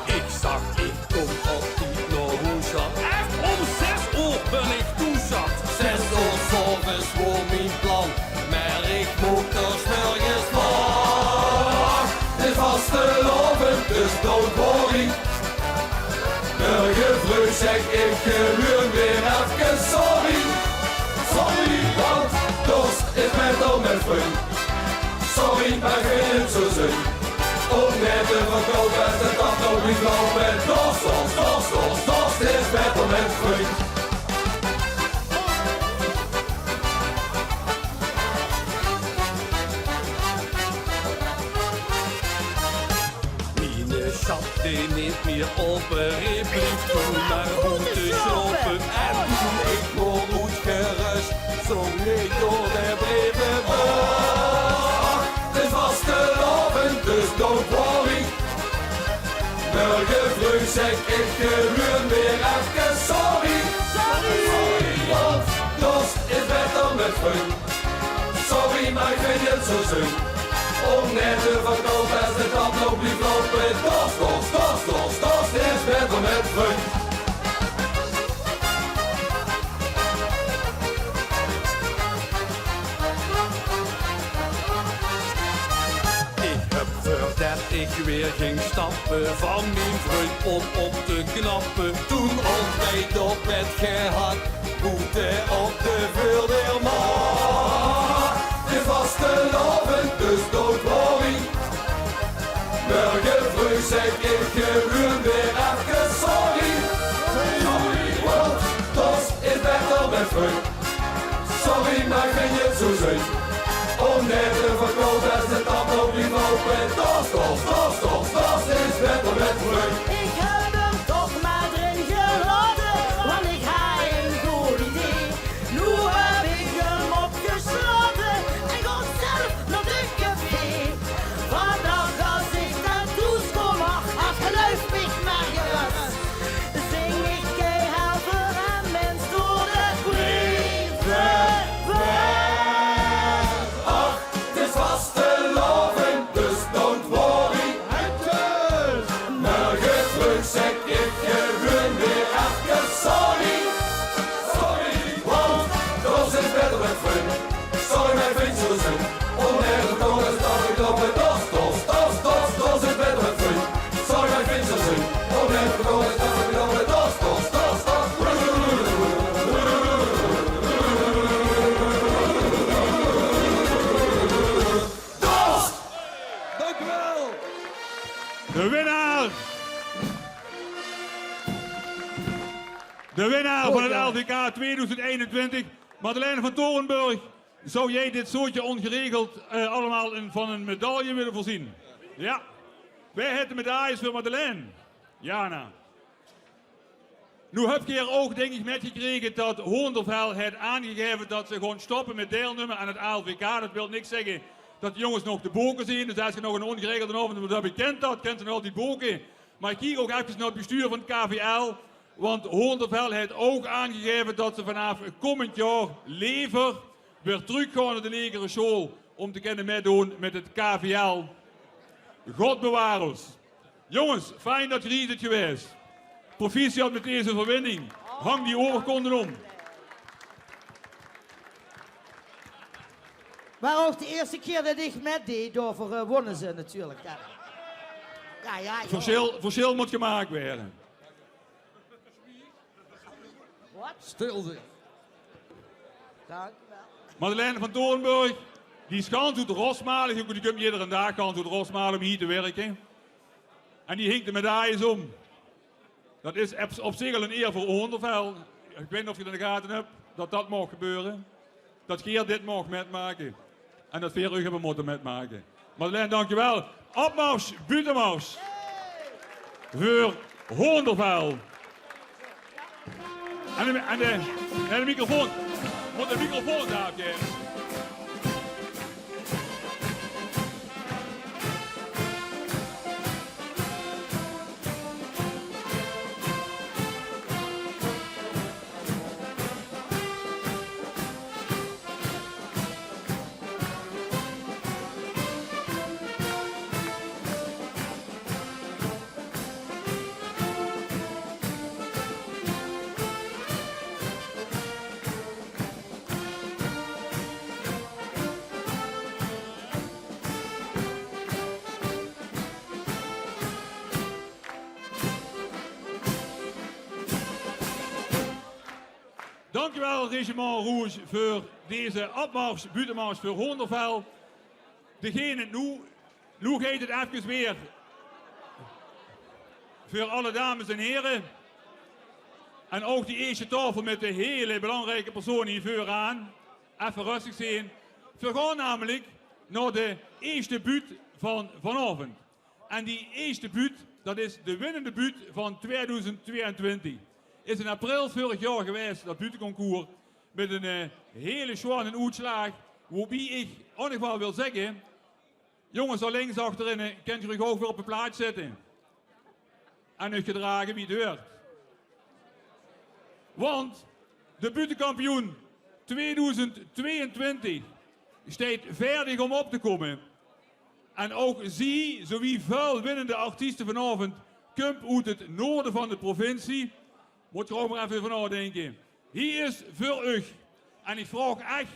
E: Ik zag, ik kom op die Nohoezat. Echt om 6 uur ben ik toezat. 6 uur 's ochtends voor mijn plan. Maar ik moet er 's morgens van. Dit was te loven, dus don't worry. Morgen vroeg zeg ik gewoon weer even sorry. Sorry, want Dorst is beter met vriend. Sorry, maar ik vind het zo zin. Om net te verkopen is het afloop niet lopen. Dorst is beter met vriend. Schat die niet meer op een repliek toen naar moeten shoppen. En toen ik voor goed gerust zong ik door de brede bocht. Het was te loven, dus don't worry. Morgen vroeg zeg ik gewoon weer even sorry. Sorry, want Dorst is beter met vriend. Sorry, maar ik vind het zo zin. Om net te verkopen is het afloop niet lopen. Dorst is beter met vriend. Ik heb voordat ik weer ging stappen van mijn vriend om op te knappen. Toen ontbijt op bed gehad,
G: boete op de Vuurdeermaar. De vastelavond, dus don't worry. Morgen vroeg zeg ik gewoon weer even sorry. Sorry, want dat is beter met vriend. Sorry, maar vind je het zo zin? Om net te verkopen is het dan ook niet lopen. Dat is beter met vriend.
H: Ik heb hem toch maar erin gelaten, want ik had een goed idee. Nu heb ik hem opgesloten en ga zelf naar de café. Vandaag als ik naar toeskom, als geluid mich maar gerust, zing ik keihard en mens door de brieven.
G: Ach, het is vastelavond, dus don't worry. Morgen vroeg zeg ik gewoon weer even sorry. Sorry, want dat is beter met vriend. Sorry, mijn vriend, zo zin. Om nergens te komen, stap ik lopen. Dat is beter met vriend. Sorry, mijn vriend, zo zin. Om nergens te komen, stap ik lopen. Dat. Dank u wel.
A: De winnaar! De winnaar van het LVK 2021, Madeleine van Torenburg. Zou jij dit soortje ongeregeld allemaal van een medaille willen voorzien? Ja. Wij hebben de medailles voor Madeleine. Jana. Nu heb je er ook denk ik met gekregen dat Hoornderveld heeft aangegeven dat ze gewoon stoppen met deelnemen aan het ALVK. Dat wil niks zeggen dat de jongens nog de boken zien. Dus als je nog een ongeregelde avond dat bekend dat, kent ze nog die boken. Maar ik kijk ook even naar het bestuur van het KVL. Want Hoornderveld heeft ook aangegeven dat ze vanaf komend jaar lever weer teruggaan naar de legere school om te kunnen meedoen met het KVL. God bewaar ons. Jongens, fijn dat jullie het geweest. Proficiat met deze verwinning. Hang die oorkonden om.
H: Maar ook de eerste keer dat ik metdeed, daarvoor wonnen ze natuurlijk. Ja.
A: Verschil moet gemaakt worden.
H: Wat?
G: Stil zeg.
H: Dank u wel.
A: Madeleine van Torenburg, die is gaan toe de Rosmalen. Die komt iedere dag gaan toe de Rosmalen om hier te werken. En die hinkt de medailles om. Dat is op zich al een eer voor Hoornderveld. Ik weet niet of je het in de gaten hebt, dat dat mag gebeuren. Dat Geert dit mag metmaken. En dat Veer hebben moeten metmaken. Madeleine, dankjewel. Opmars, buitenmars. Voor Hoornderveld. En de microfoon. Moet de microfoon daar geven. Dankjewel Regiment Rouge voor deze opmars, buitenmars voor Hoornderveld. Degene, nu gaat het even weer voor alle dames en heren. En ook die eerste tafel met de hele belangrijke persoon hier vooraan. Even rustig zijn. We gaan namelijk naar de eerste buut van vanavond. En die eerste buut, dat is de winnende buut van 2022. Is in april vorig jaar geweest, dat buitenconcours, met een hele zware uitslag. Waarbij ik ook nog wel wil zeggen, jongens daar links achterin, kunt u ook weer op een plaats zetten. En u gedragen wie het hoort. Want de buitenkampioen 2022 staat verdig om op te komen. En ook zie, zo wie veel winnende artiesten vanavond, komt uit het noorden van de provincie. Moet je ook maar even van nadenken. Hier is voor u. En ik vraag echt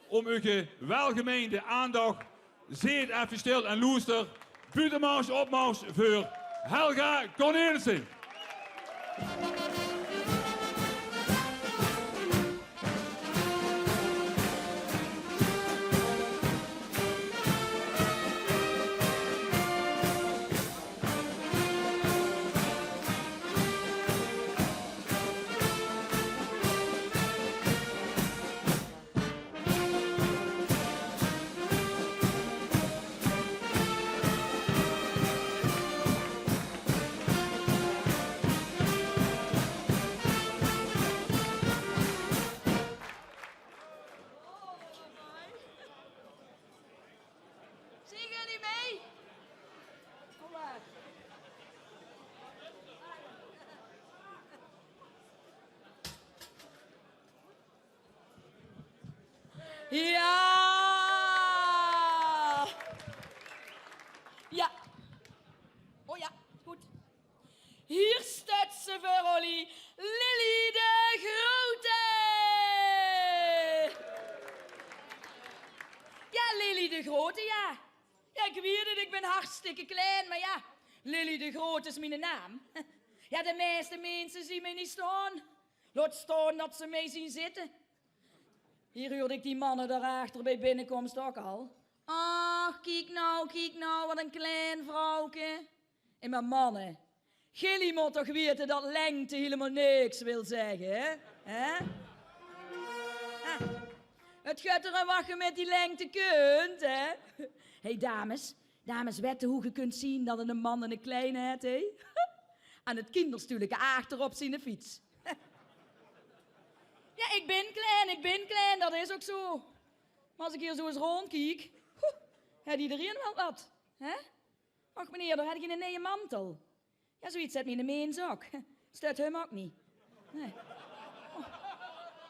A: om uw welgemeende aandacht. Zet even stil en luister. Buitenmars, opmars voor Helga Cornelissen.
I: Ja. Ja. Oh ja, goed. Hier staat ze voor jullie, Lily de Grote. Ja, Lily de Grote, ja. Ja, ik weet het, ik ben hartstikke klein, maar ja, Lily de Grote is mijn naam. Ja, de meeste mensen zien mij niet staan. Laat staan dat ze mij zien zitten. Hier hoorde ik die mannen daarachter bij binnenkomst ook al. Ach, kijk nou, wat een klein vrouwke. En mijn mannen, jullie moet toch weten dat lengte helemaal niks wil zeggen, hè? Ah, het gaat er wat je met die lengte kunt, hè? Hé, dames, weten hoe je kunt zien dat een man een kleine het, hè? Aan het kinderstoelke achterop zien de fiets. Ja, ik ben klein, dat is ook zo. Maar als ik hier zo eens rondkijk, heeft iedereen wel wat, hè? Ach meneer, daar heb je een nieuwe mantel. Ja, zoiets zet me in de meens ook. Staat hem ook niet. Nee.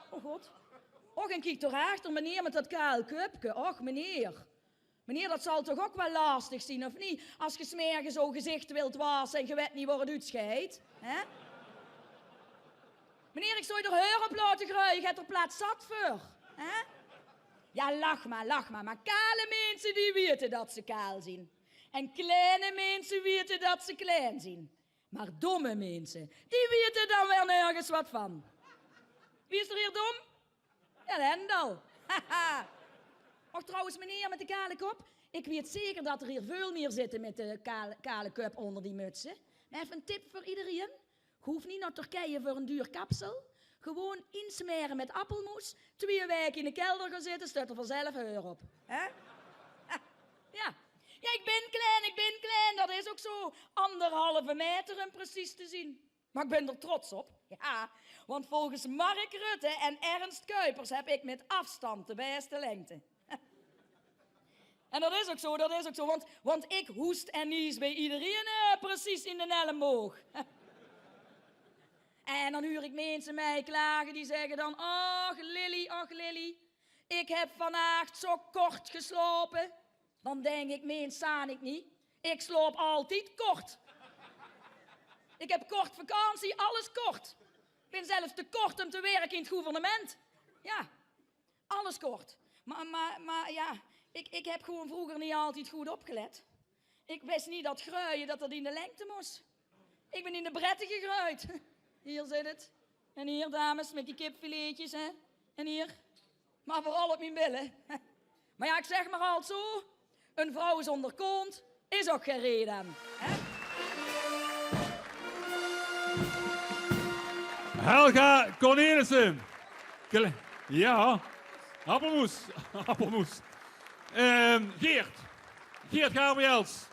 I: Oh god. Och, en kijk toch achter, meneer, met dat kaal kupje. Och, meneer. Meneer, dat zal toch ook wel lastig zijn, of niet? Als je 's morgens zo gezicht wilt wassen en je weet niet waar het uitscheidt, hè? Meneer, ik zou je er heur op laten groeien, je hebt er plaats zat voor, hè? Ja, lach maar. Maar kale mensen, die weten dat ze kaal zijn. En kleine mensen weten dat ze klein zijn. Maar domme mensen, die weten dan wel nergens wat van. Wie is er hier dom? Ja, Lendal. Haha. Och, trouwens, meneer met de kale kop, ik weet zeker dat er hier veel meer zitten met de kale kop onder die mutsen. Maar even een tip voor iedereen. Je hoeft niet naar Turkije voor een duur kapsel. Gewoon insmeren met appelmoes, 2 weken in de kelder gaan zitten, staat er vanzelf heur op. Hè? Ja. Ja, ik ben klein, dat is ook zo. 1,5 meter om precies te zien. Maar ik ben er trots op. Ja, want volgens Mark Rutte en Ernst Kuipers heb ik met afstand de beste lengte. En dat is ook zo, want ik hoest en nies bij iedereen precies in de elleboog. En dan huur ik mensen mij klagen die zeggen dan, ach Lily, ik heb vannacht zo kort geslapen. Dan denk ik, mens staan ik niet. Ik sloop altijd kort. Ik heb kort vakantie, alles kort. Ik ben zelfs te kort om te werken in het gouvernement. Ja, alles kort. Maar ja, ik heb gewoon vroeger niet altijd goed opgelet. Ik wist niet dat gruien, dat in de lengte moest. Ik ben in de bretten gegruid. Hier zit het. En hier, dames, met die kipfiletjes, hè. En hier. Maar vooral op mijn billen. Maar ja, ik zeg maar altijd zo. Een vrouw zonder kont is ook geen reden. Hè?
A: Helga Cornelissen. Ja, appelmoes. Geert Gabriels.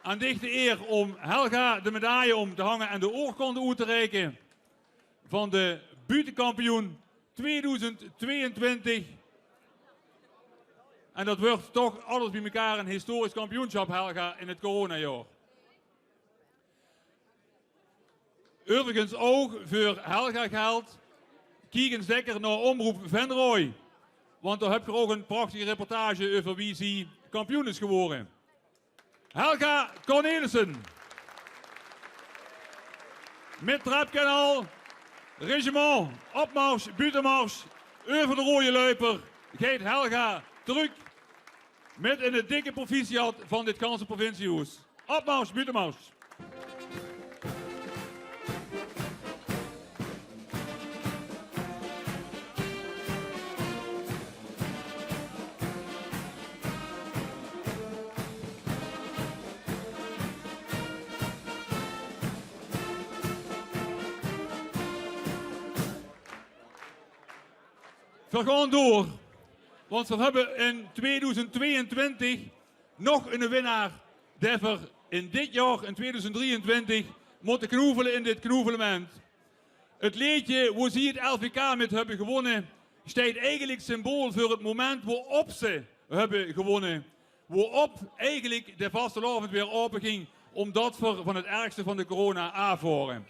A: Aan dichte eer om Helga de medaille om te hangen en de oorkonde uit te reiken van de buitenkampioen 2022. En dat wordt toch alles bij elkaar een historisch kampioenschap, Helga, in het coronajaar. Overigens ook voor Helga geldt, kijk eens lekker naar Omroep Venrooy. Want daar heb je ook een prachtige reportage over wie ze kampioen is geworden. Helga Cornelissen. Met trapkanaal, regiment, opmars, buitenmars, over de rode luiper, geeft Helga terug met in het dikke proficiat van dit ganse provinciehuis. Opmars, buitenmars. We gaan door, want we hebben in 2022 nog een winnaar die we in dit jaar, in 2023, moeten knoevelen in dit knoevelement. Het liedje waar ze het LVK met hebben gewonnen, staat eigenlijk symbool voor het moment waarop ze hebben gewonnen. Waarop eigenlijk de vastelavond weer open ging, omdat we van het ergste van de corona afvoeren.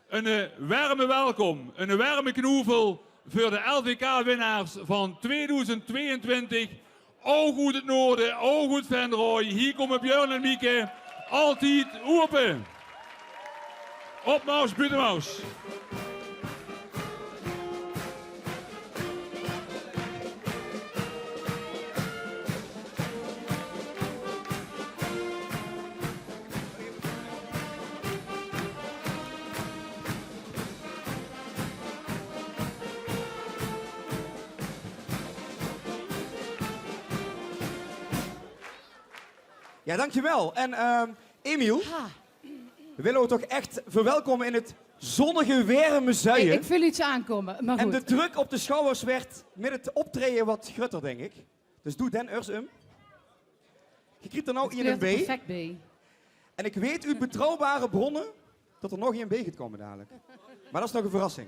A: Een warme welkom, een warme knoevel voor de LVK-winnaars van 2022. Ooggoed het Noorden, Ooggoed Venrooy. Hier komen Björn en Mieke. Altijd open. Opmaus, buitenmaus.
J: Ja, dankjewel. En Emiel, we willen we toch echt verwelkomen in het zonnige, warme Zuien.
K: Ik voel iets aankomen, maar
J: En
K: goed.
J: de druk op de schouders werd met het optreden wat grutter, denk ik. Dus doe den urs Je kriegt er nou
K: Het
J: in een
K: kleurt
J: B.
K: perfect B.
J: En ik weet uit betrouwbare bronnen dat er nog in B gaat komen dadelijk. Maar dat is nog een verrassing.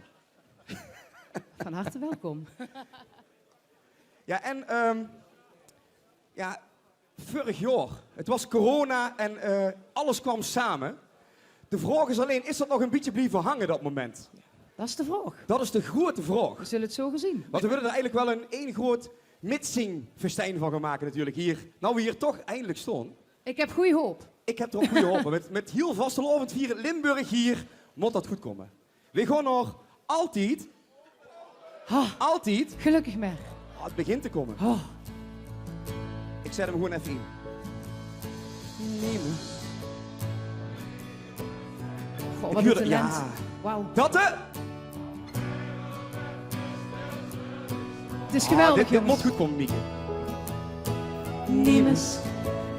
K: Van harte welkom.
J: Ja, en vorig jaar, het was corona en alles kwam samen. De vraag is alleen, is dat nog een beetje blijven hangen dat moment?
K: Dat is de vraag.
J: Dat is de grote vraag.
K: We zullen het zo gezien.
J: Want we willen er eigenlijk wel een één groot mitsingfestijn van gaan maken natuurlijk hier. Nou we hier toch eindelijk staan.
K: Ik heb goede hoop.
J: Ik heb er ook goede hoop. Met heel vastelovend vieren Limburg hier, moet dat goed komen. We gaan nog altijd,
K: Gelukkig maar.
J: het begint te komen. Ik zet hem gewoon even in. Nemen.
K: Goh,
J: Ik
K: wat een
J: huurde-
K: talent.
J: ja.
K: Wauw.
J: Dat
K: Het is geweldig,
J: dit moet
K: jongens.
J: goed komen, Mieke.
K: Niemers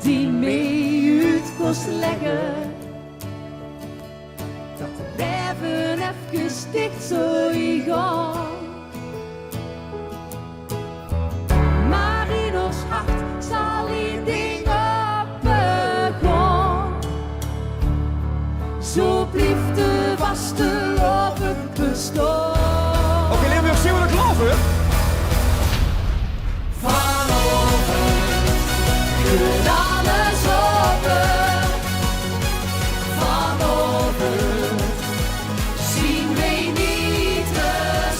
K: die mee uit kost leggen. Dat de blijven even dicht zo gaan. Maar in ons hart zal één ding opgaan. Zo blijft de vaste loven bestaan.
J: Oké, Limburg, zien we de geloven?
K: Alles open, vanochtend zien wij niet te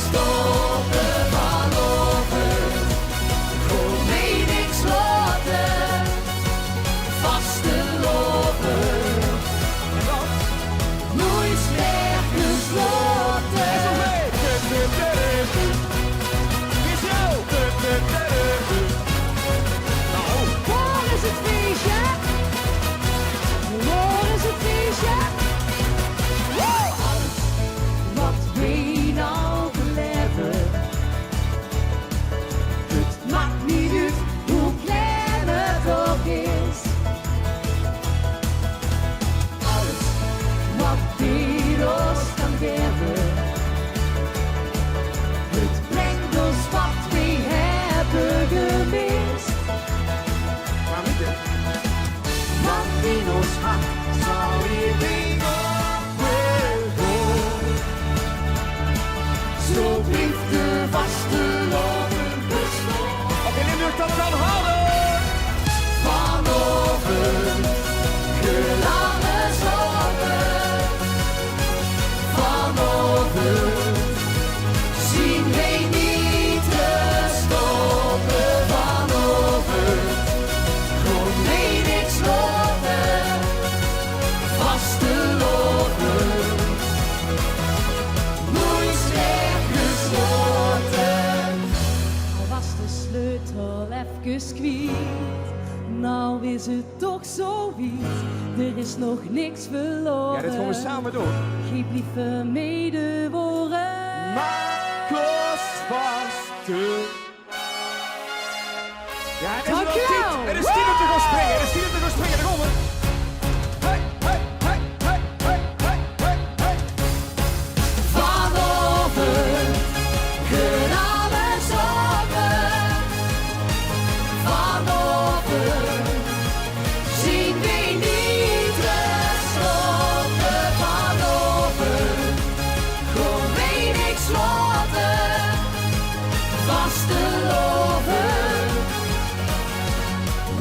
K: stoppen. Vanochtend kon wij niks laten, vaste lopen, nooit meer gesloten. Waar is het feestje? Waar is het feestje? Alles wat wij nou beleven, het maakt niet uit hoe klein het ook is. Alles wat wij ons kan geven, het brengt ons wat wij hebben gemist. Want in ons hart zal iedereen opgaan. Zo blijft de vaste loven bestaan.
J: Oké, Limburg, dat kan harder!
K: Vanochtend kun alles open. Vanochtend zien wij niet te stoppen. Vanochtend kon wij niks lopen. Vaste lopen, nooit meer gesloten. Al was de sleutel even kwijt, nou is het toch zo wiet. Er is nog niks verloren.
J: Ja, dit gaan we samen doen.
K: Geef liever medeworen.
J: Marcos vaste. Ja, het is wel
K: Dankjewel.
J: tijd. Het is tijd om te gaan springen. Het is tijd om te gaan springen. Daar komen we. Hey, hey, hey, hey, hey, hey, hey, hey.
K: Vanochtend kun alles open. Vanochtend zien wij niet te stoppen. Vanochtend kon wij niks laten. Vaste loven,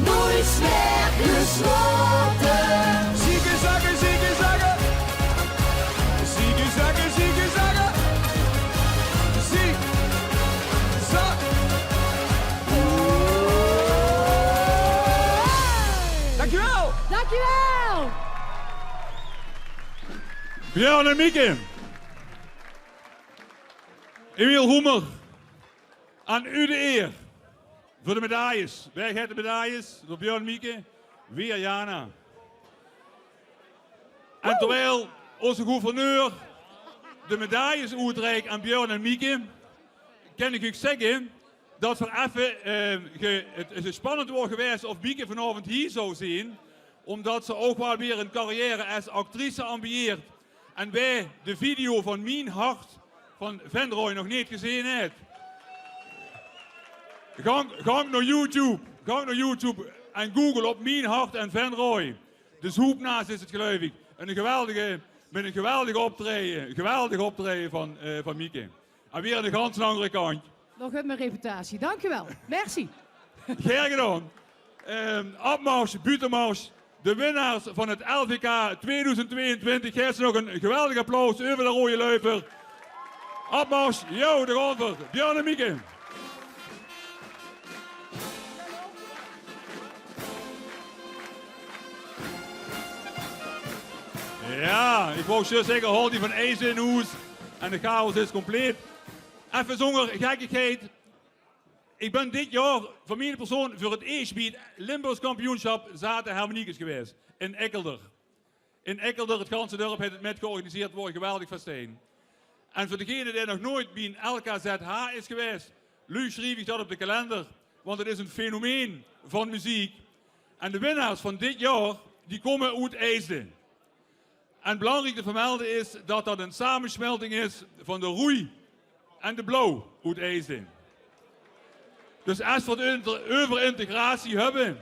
K: nooit meer gesloten.
J: Zieke zakken, zieke zakken. Zieke zakken, zieke zakken. Ziek,
A: Björn en Mieke. Emiel Roemer. Aan u de eer. Voor de medailles. Wij hebben de medailles. Door Björn en Mieke. Weer Jana. En terwijl onze gouverneur de medailles uitreikt aan Björn en Mieke, kan ik u zeggen dat we even, het is spannend wordt geweest of Mieke vanavond hier zou zijn, omdat ze ook wel weer een carrière als actrice ambieert. En wij de video van Mijn Hart van Venrooy nog niet gezien hebben. Ga naar YouTube en Google op Mijn Hart en Venrooy. De zoeknaast is het geloof ik. Met een geweldige optreden van Mieke. En weer aan de ganz andere kant.
K: Nog uit mijn reputatie. Dank u wel. Merci.
A: Graag gedaan. Opmars, buitenmars. De winnaars van het LVK 2022. Geef ze nog een geweldig applaus over de rode luiper. Opmars, yo, de grondver. Björn en Mieke. Ja, ik wou zo zeggen, hoort die van ijzer in huis. En de chaos is compleet. Even zonder gekkigheid. Ik ben dit jaar van mijn persoon voor het eerst bij het Limburgs kampioenschap zaten harmoniekes geweest. In Ekkelder. In Ekkelder, het ganse dorp heeft het met georganiseerd worden, geweldig festijn. En voor degene die nog nooit bij een LKZH is geweest, Luc schreef ik dat op de kalender. Want het is een fenomeen van muziek. En de winnaars van dit jaar, die komen uit IJsden. En belangrijk te vermelden is dat dat een samensmelting is van de roei en de blauw uit IJsden. Dus als we het over integratie hebben,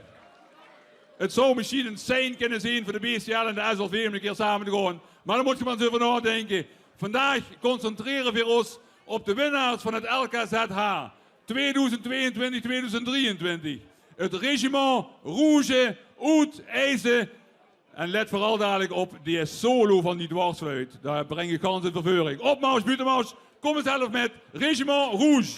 A: het zou misschien een sein kunnen zijn voor de BCL en de SLV om een keer samen te gaan. Maar dan moet je maar eens over nadenken. Vandaag concentreren we ons op de winnaars van het LKZH 2022-2023. Het regiment Rouge uit IJsden. En let vooral dadelijk op die solo van die dwarsfluit. Daar breng je kans in verveuring. Opmars, buitenmars, kom eens zelf met Regiment Rouge.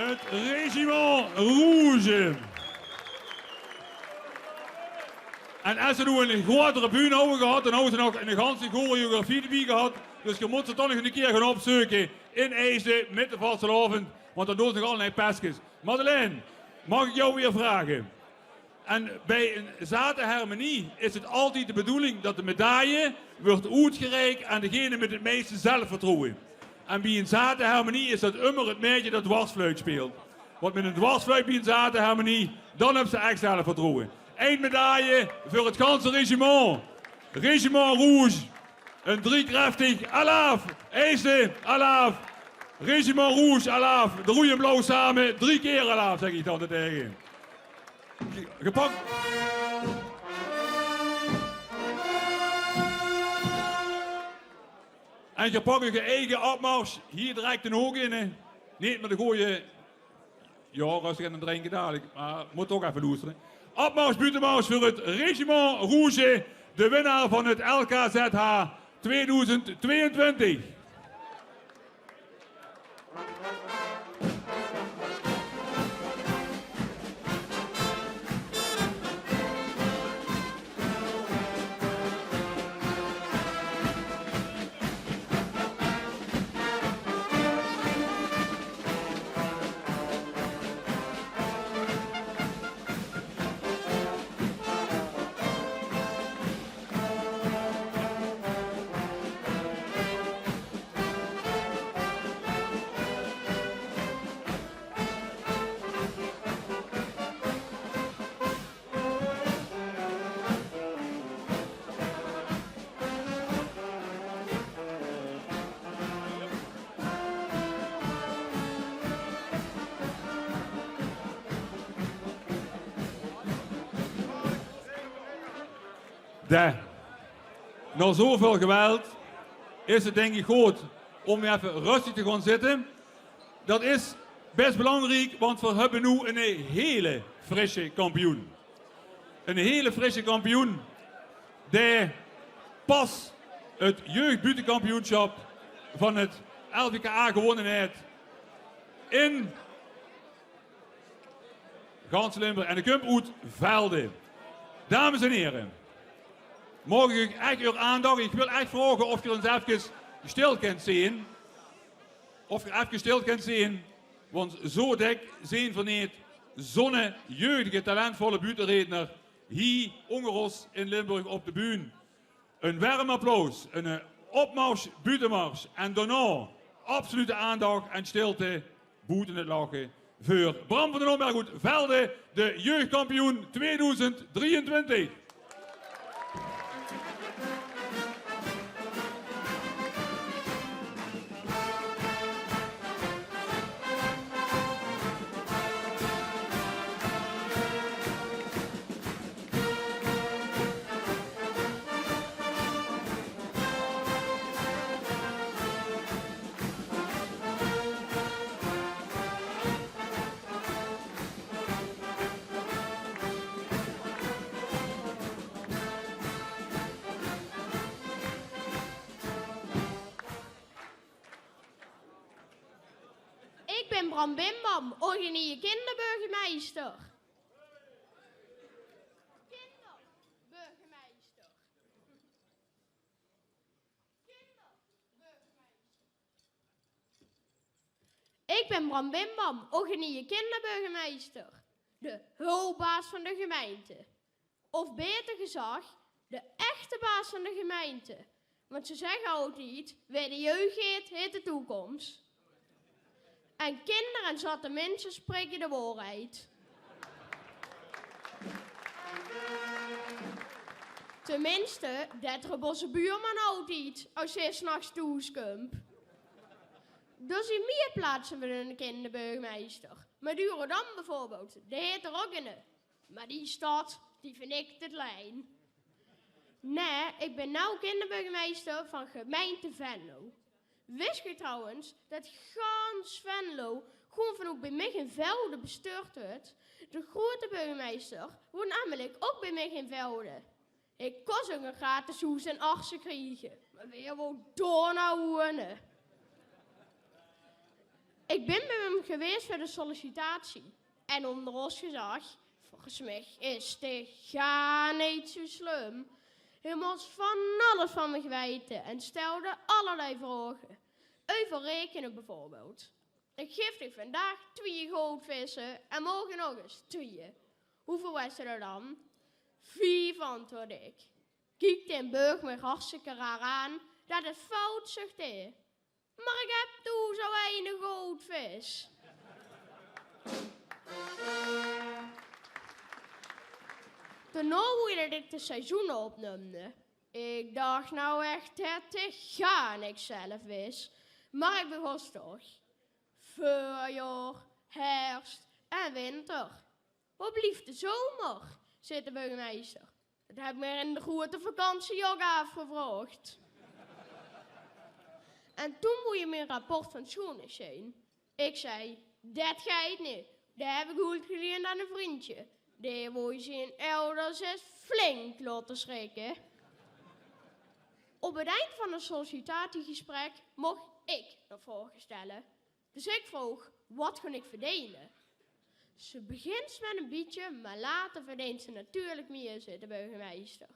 A: Het Regiment Rouge. En als ze nu een grotere bühne hebben gehad, dan hebben ze nog een ganse choreografie erbij gehad. Dus je moet ze toch nog een keer gaan opzoeken in IJsden met de vastelavond. Want dan doen ze nog allerlei pestjes. Madeleine, mag ik jou weer vragen? En bij een zaterharmonie is het altijd de bedoeling dat de medaille wordt uitgereikt aan degene met het meeste zelfvertrouwen. En bij een zaterharmonie is dat immer het meisje dat dwarsfluit speelt. Want met een dwarsfluit bij een zaterharmonie, dan hebben ze echt zelfvertrouwen. Eén medaille voor het ganse regiment. Regiment Rouge. Een driekrachtig alaaf. IJsden, alaaf. Regiment Rouge, alaaf. De roeien blauw samen. 3 keer alaaf, zeg ik altijd tegen. Gepakt. En je pakt je eigen opmars. Hier direct een hoog in. Niet met de gooie. Ja, rustig aan het drinken dadelijk. Maar moet toch even luisteren. Opmars, buitenmars voor het Regiment Rouge. De winnaar van het LKZH 2022. Na zoveel geweld is het denk ik goed om even rustig te gaan zitten. Dat is best belangrijk, want we hebben nu een hele frisse kampioen. Een hele frisse kampioen die pas het jeugdbuitenkampioenschap van het LVKA gewonnen heeft in Gans Limburg en de Kump uit Velde. Dames en heren. Morgen ik echt uw aandacht. Ik wil echt vragen of je ons even stil kunt zien. Of je even stil kunt zien. Want zo dik zijn van niet zo'n jeugdige, talentvolle buitenredner hier ongeros in Limburg op de bühne. Een warm applaus, een opmars, buitenmars en daarna absolute aandacht en stilte, boeten het lachen voor Bram van den Omberg uit Velde, de jeugdkampioen 2023.
L: Ik ben Bram Bimbam, oranje kinderburgemeester. Kinderburgemeester. Ik ben Bram Bimbam, oranje kinderburgemeester. De hulpbaas van de gemeente. Of beter gezegd, de echte baas van de gemeente. Want ze zeggen altijd, wie de jeugd heet de toekomst. En kinderen en zatte mensen spreken de waarheid. Tenminste, dat robosse buurman altijd, als hij 's nachts thuiskomt. Er zijn meer plaatsen voor een kinderburgemeester. Maar Durendam bijvoorbeeld, die heet er ook in. Maar die stad, die vind ik te klein. Nee, ik ben nou kinderburgemeester van gemeente Venlo. Wist je trouwens dat gans Venlo gewoon van ook bij mij in Velde bestuurd wordt? De grote burgemeester woont namelijk ook bij mij in Velde. Ik kon zo'n gratis hoes en arsen krijgen, maar weer wel door naar wonen. Ik ben bij hem geweest voor de sollicitatie. En onder ons gezegd, volgens mij is hij gar niet zo slim. Hij moest van alles van me weten en stelde allerlei vragen. Over rekenen bijvoorbeeld. Ik geef je vandaag 2 goudvissen en morgen nog eens 2. Hoeveel was er dan? 4, antwoord ik. Kijk den burg me hartstikke raar aan, dat is fout, zegt hij. Maar ik heb toen zo weinig goudvis. Daarna wilde ik de seizoenen opnoemde. Ik dacht nou echt dat ik gar niks zelf wist. Maar ik begon toch. Voorjaar, herfst en winter. Wat blieft de zomer, zei de burgemeester. Dat heb ik me in de grote vakantie ook afgevraagd. En toen moet je me een rapport van schoenen zien. Ik zei, dat gaat niet. Dat heb ik goed geleerd aan een vriendje. Die moet je zijn ouders eens flink laten schrikken. Op het eind van het sollicitatiegesprek mocht ik een vraag stellen. Dus ik vroeg, wat kan ik verdienen? Ze begint met een beetje, maar later verdient ze natuurlijk meer, zei de burgemeester.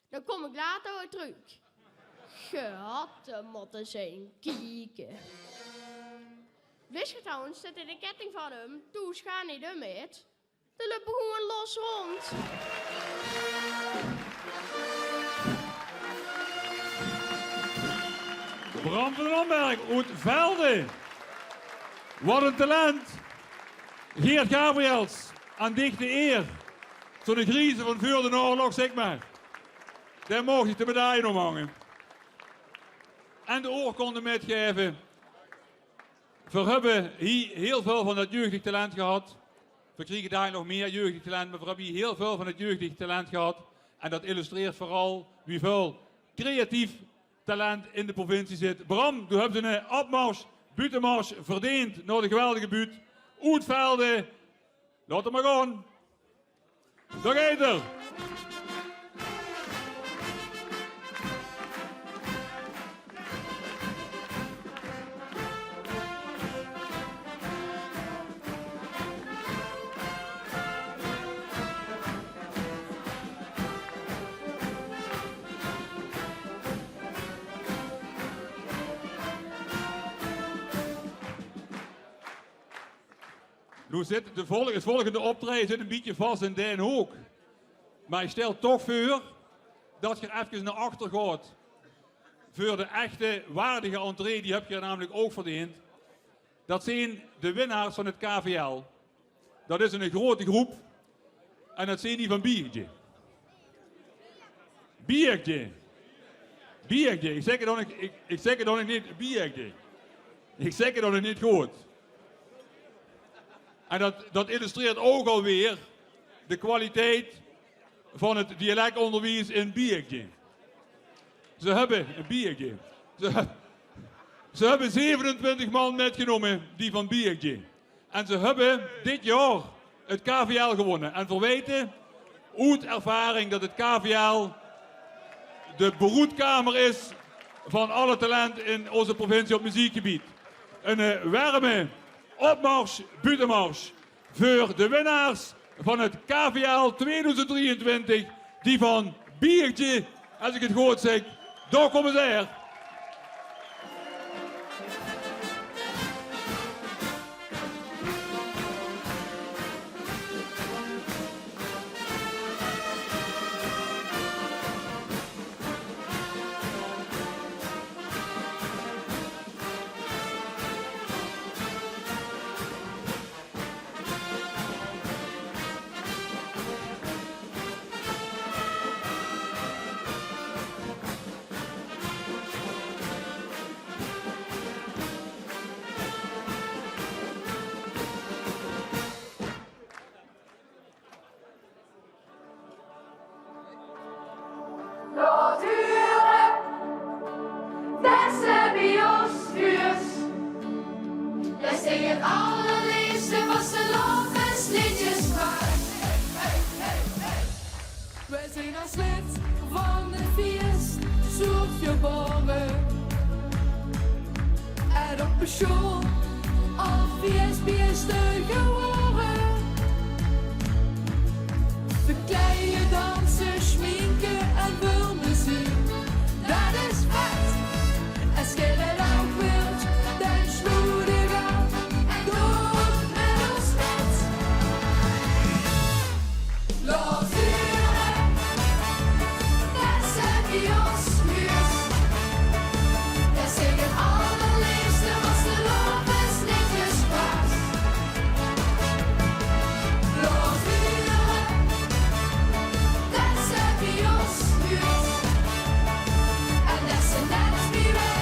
L: Dan kom ik later weer terug. Gehatte moeten zijn kieken. Wist je trouwens dat in de ketting van hem, toen ga niet ermee. De lopen gewoon los rond.
A: Bram van den Lamberg uit Velde. Wat een talent. Geert Gabriels, aan dichte eer. Zo'n griezen van voor de oorlog, zeg maar. Daar mocht ik de medaille omhangen. En de oorkonde metgeven. We hebben hier heel veel van dat jeugdig talent gehad. We krijgen daar nog meer jeugdig talent, maar we hebben hier heel veel van het jeugdig talent gehad. En dat illustreert vooral wie veel creatief talent in de provincie zit. Bram, u hebt een opmars, buitenmars verdiend naar de geweldige buurt. Oetvelde, laat hem maar gaan. Daar gaat er. Nu zit het volgende optreden zit een beetje vast in Den Haag. Maar ik stel toch voor dat je even naar achter gaat. Voor de echte waardige entree, die heb je namelijk ook verdiend. Dat zijn de winnaars van het KVL. Dat is een grote groep. En dat zijn die van Biertje. Biertje. Biertje. Ik zeg het dan niet Biertje. Ik zeg het dan niet goed. En dat illustreert ook alweer de kwaliteit van het dialectonderwijs in Biertje. Ze hebben een Biertje. Ze hebben 27 man metgenomen, die van Biertje. En ze hebben dit jaar het KVL gewonnen. En verweten uit ervaring dat het KVL de broedkamer is van alle talent in onze provincie op muziekgebied. Een warme opmars, buitenmars voor de winnaars van het KVL 2023, die van Biertje, als ik het goed zeg, daar komen ze er.
G: Laat huren, deze bioshuurs. Jij zingt het allerliefste vastelovensliedjes maar.
K: Wij zijn als lid van de feest, zoek je bomen. En op pensioen Obvious bierste geworden. Verkleien, dansen, schminken en veel muziek. Dat is vet. En schillen ook wild, dan sloedig aan. En door met ons net. Laat huren, dat zijn bij ons huurs. Dat zeg het allerliefste was de loop is netjes pas. Laat huren, dat zijn bij ons huurs. En dat ze net wie wij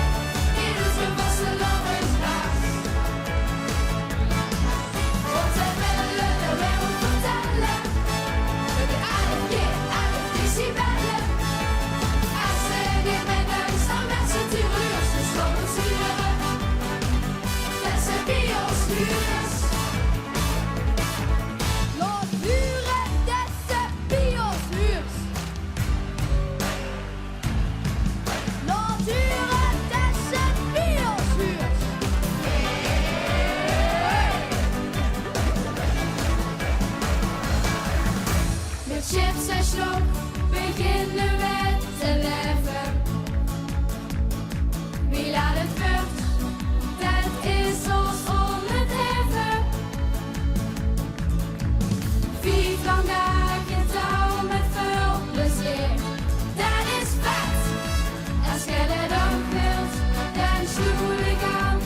K: in het gewassen loop is pas. Wat zij willen de wereld vertellen. Met een aardig kind, aardig decibellen. Als ze niet met huis dan met z'n tireurs. Dus lopen sturen. Dat ze bij ons huurs. Laat huren, dat ze bij ons huurs. Laat huren, dat ze bij ons huurs. Met chips en slok beginnen we te leven. Wie laat het vuurt, dat is ons onderheven. 4 dagen touw met veel plezier, dat is vet. Als je het ook wilt, dan sloeg ik aan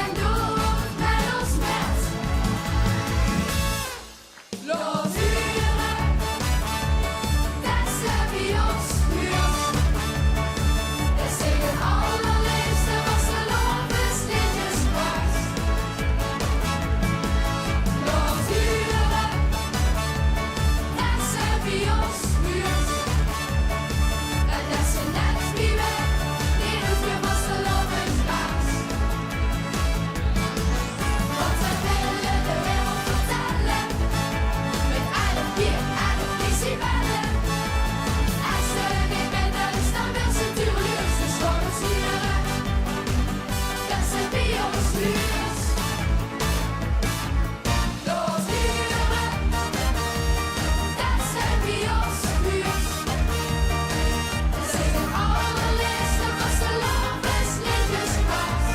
K: en door met ons net. Laat huren, dat ze bij ons huurs. Dat zeg het allerliefste was de loop is netjes pas. Laat huren, dat ze bij ons huurs. En dat ze net wie wij in het gewassen loop is pas. Want wij willen de wereld vertellen. Met aardig bier, aardig decibellen. Als ze niet met huis dan wil ze tuurlijk. Dus lopen sturen. Dat ze bij ons huurs. Laat huren. Dat ze bij ons huurs. Dat zeg het allerliefste was de loop is netjes pas.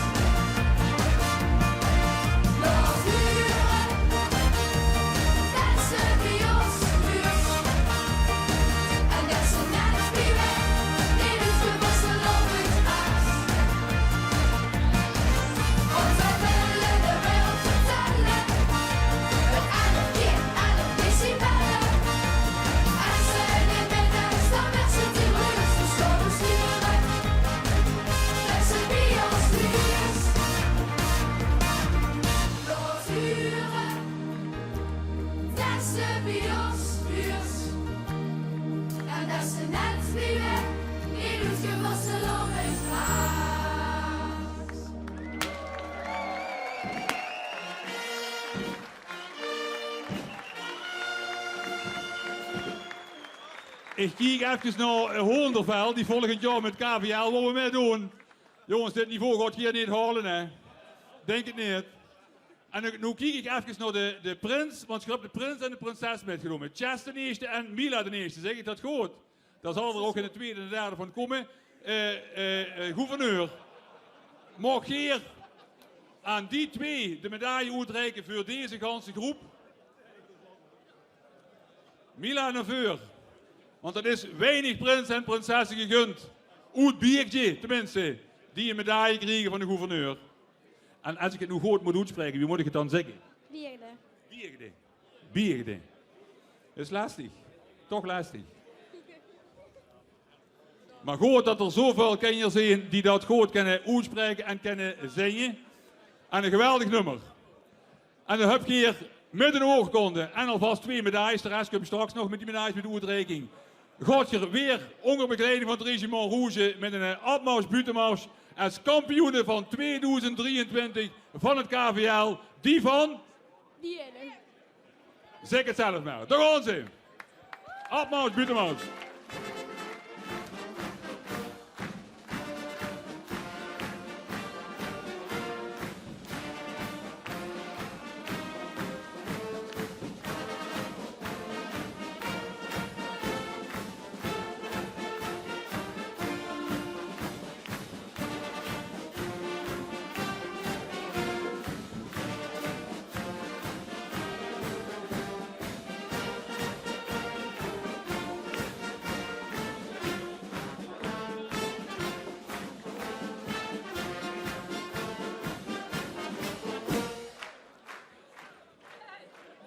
K: Laat huren. Dat ze bij ons huurs. En dat ze net wie wij in het gewassen loop is pas. Want wij willen de wereld vertellen. Met aardig bier, aardig decibellen. Als ze niet met huis dan met z'n tireurs. Dus lopen sturen. Dat ze bij ons huurs. Laat huren. Dat ze bij ons huurs. En dat ze net wie wij in het gewassen loop is pas.
A: Ik kijk even naar Hoornderveld, die volgend jaar met KVL wat we mee doen. Jongens, dit niveau gaat hier niet halen, hè. Denk het niet. En nu kijk ik even naar de prins, want je hebt de prins en de prinses metgenomen. Chess de eerste en Mila de eerste, zeg ik dat goed? Daar zal er ook in de tweede en de derde van komen. Gouverneur, mag hier aan die twee de medaille uitreiken voor deze ganse groep? Mila naar voor. Want dat is weinig prins en prinsessen gegund. Uit biertje, tenminste, die een medaille krijgen van de gouverneur. En als ik het nu goed moet uitspreken, wie moet ik het dan zeggen?
L: Vierde.
A: Bierde. Bierde. Dat is lastig. Toch lastig. Maar goed dat er zoveel kenners zijn die dat goed kunnen uitspreken en kunnen zingen. En een geweldig nummer. En dan heb je hier met een oorkonde en alvast 2 medailles. De rest kom je straks nog met die medailles met de uitreiking. Gaat je weer onder begeleiding van het regiment Rouge met een Atmaus Butenmaus als kampioene van 2023 van het KVL. Die van?
L: Die ene.
A: Zeg het zelf maar. Daar gaan ze. Atmaus Butenmaus.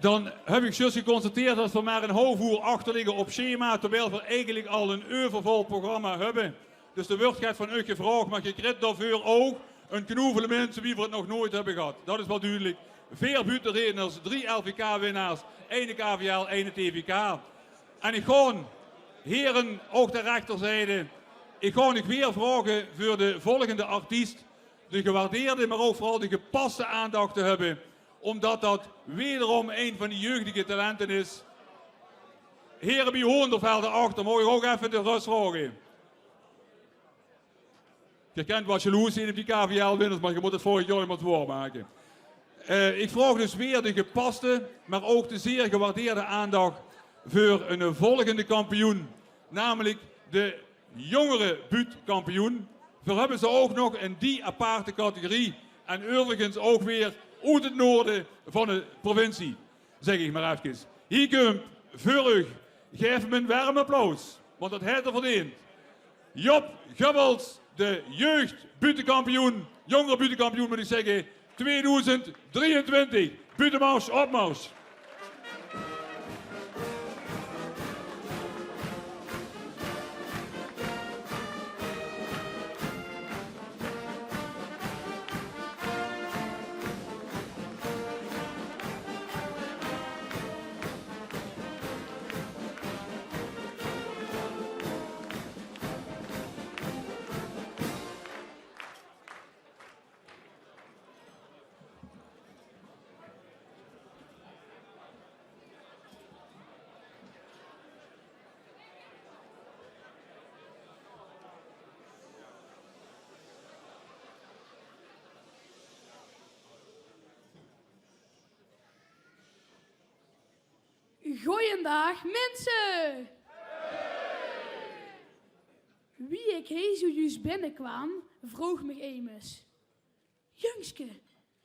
A: dan heb ik juist geconstateerd dat we maar een half achter liggen op schema, terwijl we eigenlijk al een overvol programma hebben. Dus de wordt gaat van u gevraagd, maar je krijgt daarvoor ook een knoevele mensen wie we het nog nooit hebben gehad. Dat is wel duidelijk. 4 butenredners, 3 LVK-winnaars, 1 KVL, 1 TVK. En ik ga, heren, ook de rechterzijde, ik ga nog weer vragen voor de volgende artiest de gewaardeerde, maar ook vooral de gepaste aandacht te hebben. Omdat dat wederom een van die jeugdige talenten is. Heren bij Hoendervelde achter, mogen we ook even de rust vragen. Je kent wat jaloers zijn op die KVL-winners, maar je moet het vorig jaar iemand voormaken. Ik vraag dus weer de gepaste, maar ook de zeer gewaardeerde aandacht voor een volgende kampioen. Namelijk de jongere buurtkampioen. Voor hebben ze ook nog in die aparte categorie. En overigens ook weer uit het noorden van de provincie. Zeg ik maar even. Hier komt voor u. Geef hem een warm applaus. Want dat heeft er verdiend. Job Gubbels, de jeugdbuurtkampioen. Jongere buurtkampioen moet ik zeggen. 2023. Buurtmars, opmars.
M: Goeiedag mensen! Wie ik hier zojuist binnenkwam, vroeg me immers. Jongske,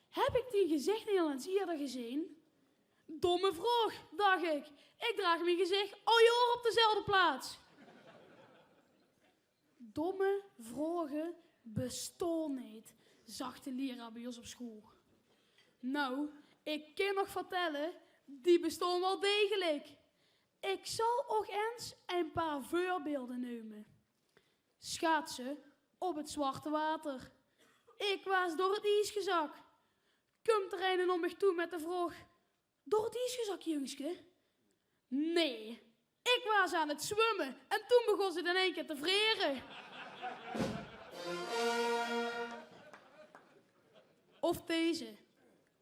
M: heb ik die gezicht niet al eens eerder gezien? Domme vraag, dacht ik. Ik draag mijn gezicht al jaar op dezelfde plaats. Domme vragen bestaan niet, zag de leraar bij ons op school. Nou, ik kan nog vertellen, die bestaan wel degelijk. Ik zal ook eens een paar voorbeelden nemen. Schaatsen op het zwarte water. Ik was door het ijs gezakt. Komt er een om me toe met de vraag: door het ijs gezakt, jongske? Nee, ik was aan het zwemmen en toen begon ze in één keer te vreren. Of deze.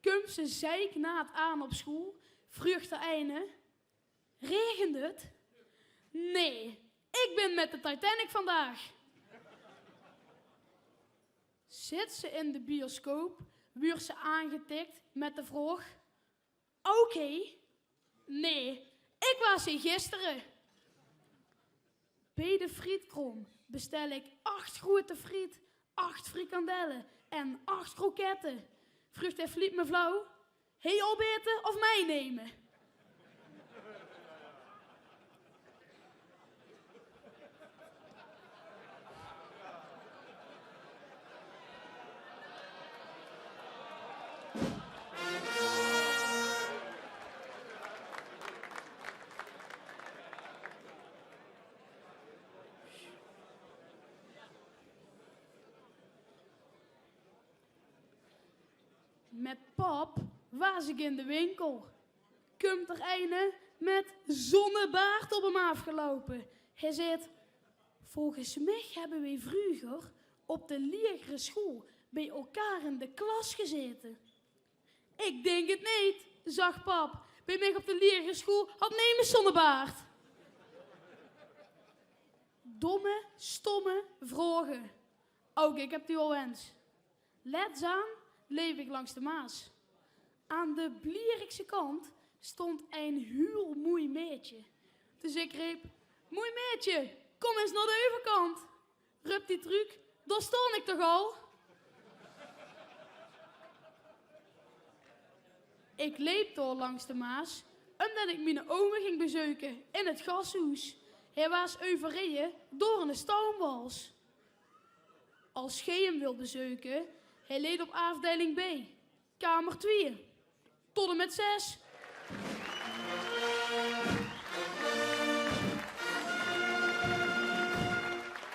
M: Komt ze zeiknaad aan op school, vroeg de ene: regent het? Nee, ik ben met de Titanic vandaag. Zit ze in de bioscoop, wordt ze aangetikt met de vraag: oké. Nee, ik was hier gisteren. Bij de frietkrom bestel ik 8 grote friet, 8 frikandellen en 8 kroketten. Vroeg hij fliep mevrouw: hey opeten of mij nemen? Met pap was ik in de winkel. Komt er een met zonnebaard op hem afgelopen. Hij zegt: volgens mij hebben wij vroeger op de lagere school bij elkaar in de klas gezeten. Ik denk het niet, zag pap. Bij mij op de lagere school had niemand zonnebaard. Domme, stomme vragen. Ook ik heb die al eens. Let aan, leef ik langs de Maas. Aan de Blierikse kant stond een heel mooi meetje. Dus ik riep: mooi meetje, kom eens naar de overkant. Rup die truc, daar stond ik toch al? Ik liep door langs de Maas, omdat ik mijn oom ging bezoeken in het gashuis. Hij was overreden door een stoomwals. Als gij hem wil bezoeken, hij leed op afdeling B, kamer 2, tot en met 6.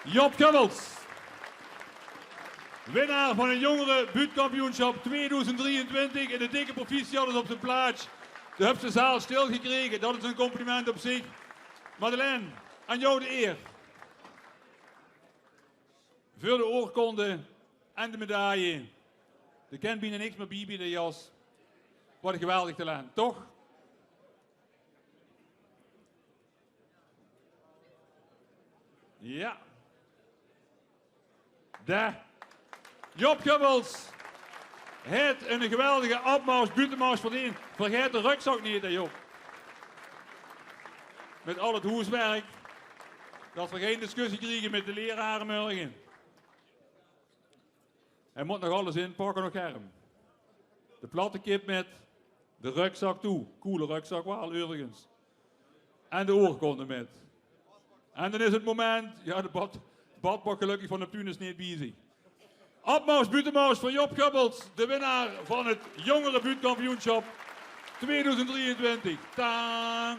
A: Job Kubbels. Winnaar van het jongere buurtkampioenschap 2023 in de dikke proficiat is op zijn plaats. De hebt de zaal stilgekregen, dat is een compliment op zich. Madeleine, aan jou de eer. Voor de oorkonde en de medaille. De kent bijna niks meer bij de jas. Wat een geweldig talent, toch? Ja. Job Kubbels heeft een geweldige opmars, buitenmars verdiend. Vergeet de rugzak niet, hè, Job. Met al het huiswerk. Dat we geen discussie krijgen met de leraren morgen. Hij moet nog alles inpakken, nog herm. De platte kip met de rugzak toe. Coole rugzak wel, overigens. En de oorkonde met. En dan is het moment, ja, de badpak gelukkig van Neptunus niet bezig. Opmars, buitenmars voor Job Kubbels, de winnaar van het jongere buurtkampioenschap 2023. Taan!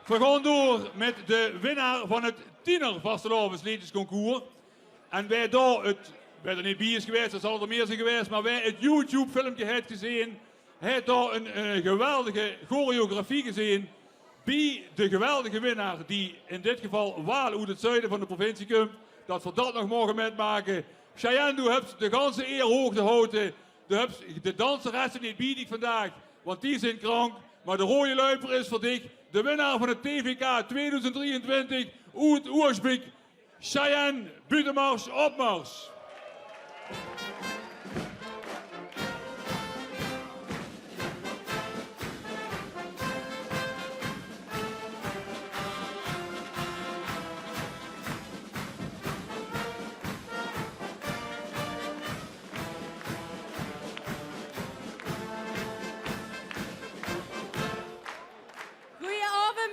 A: We gaan door met de winnaar van het tiener vastelavondsliedjesconcours. En wij daar er niet bij is geweest, dat zal er meer zijn geweest, maar wij het YouTube filmpje hebben gezien. Hij daar een geweldige choreografie gezien. Bij de geweldige winnaar, die in dit geval Waal uit het zuiden van de provincie komt. Dat we dat nog mogen metmaken. Cheyenne, du hebt de ganse eer hoog te houden. De danseressen niet bij vandaag, want die zijn krank. Maar de rode luiper is voor dich. De winnaar van het TVK 2023 uit Oersbeek, Cheyenne Buitenmars Opmars.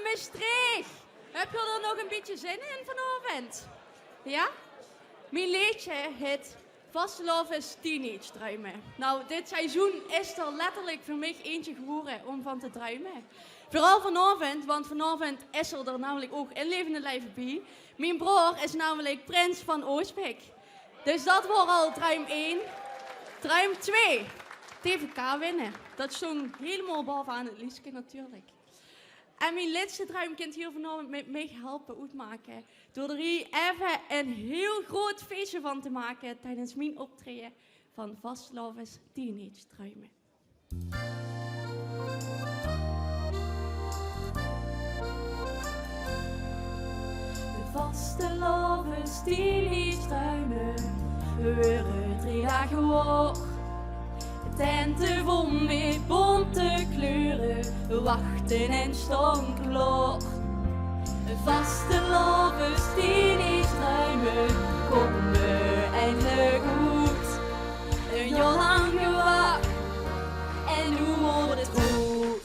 N: Maastricht. Heb je er nog een beetje zin in vanavond? Ja? Mijn liedje heet Vastelovens Teenage Druimen. Nou, dit seizoen is er letterlijk voor mij eentje geworden om van te druimen. Vooral vanavond, want vanavond is er namelijk ook in levende lijven bij. Mijn broer is namelijk prins van Oostbeek. Dus dat wordt al druim 1. Druim 2. TVK winnen. Dat stond helemaal bovenaan het liedje natuurlijk. En mijn laatste druim kunt hier vanavond met mij helpen uitmaken. Door er hier even een heel groot feestje van te maken tijdens mijn optreden van Vastelovens Teenage Druimen.
K: De Vastelovens Teenage Druimen worden 3 dagen hoog. Tenten vol met bonte kleuren, wachten en staan klaar. Vastelovens Teenage Druimen komen eindelijk goed. Een jaar lang gewacht en nu wordt het goed.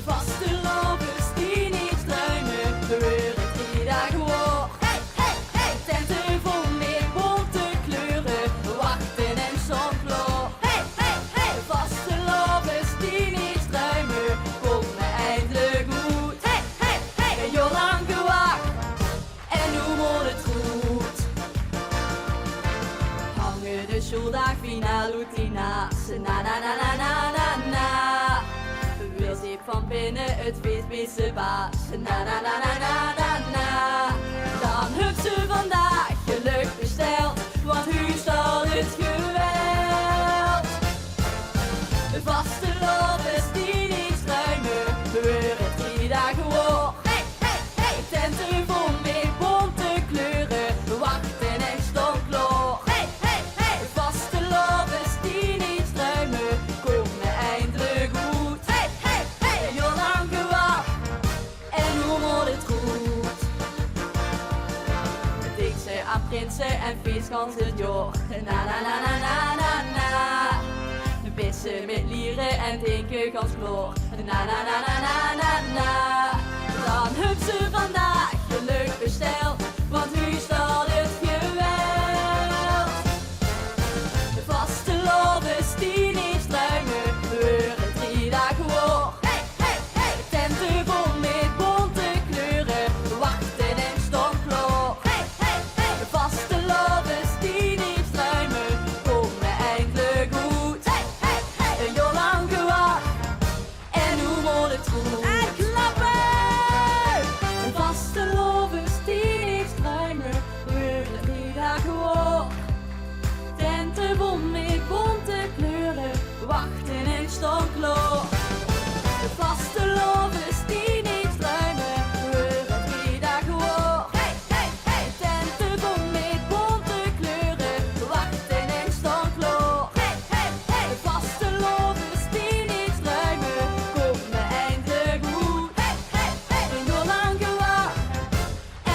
K: Vastelovens Teenage Druimen worden 3 dagen hoog. Hey, hey, hey! Tenten vol met bonte kleuren, wachten en staan klaar. Hey, hey, hey! Vastelovens Teenage Druimen komen eindelijk goed. Hey, hey, hey! Een jaar lang gewacht en nu wordt het goed. Hangen de showdagfinale uit die naast. Na na na na na na na. Weer zit van binnen het feestbeeste baas. Na na na na na na na. Dan heb ze vandaag geluk besteld, want u staat het geweld. Vastelovens Teenage Druimen worden 3 dagen hoog. Hey, hey, hey! Tenten vol met bonte kleuren, wachten en staan klaar. Hey, hey, hey! Vastelovens Teenage Druimen komen eindelijk goed. Hey, hey, hey! Een jaar lang gewacht en nu wordt het goed.
N: gans het jaar. Na na na na na na na. Vissen met lieren en drinken gans kloor. Na na na na na na na. Dan heb ze vandaag geluk besteld, want u staat het geweld. De vaste lovers die niet struimen, heuren 3 dagen woord. Hey, hey, hey. Tenten vol met bonte kleuren, wachten en stond kloor. Hey, hey, hey. De vaste lovers die niet struimen, komen eindelijk goed. Hey, hey, hey. Een jaar lang gewacht, en hoe wordt het goed? En klappen! De vaste lovers die niet struimen, heuren 3 dagen woord. Tenten vol met bonte kleuren, wachten en stond kloor. De vaste lovers die niet struimen, heuren 3 dagen woord. Hey, hey, hey. Tenten vol met bonte kleuren, wachten en stond kloor. Hey, hey, hey. De vaste lovers die niet struimen, komen eindelijk goed. Hey, hey, hey. Een jaar lang gewacht,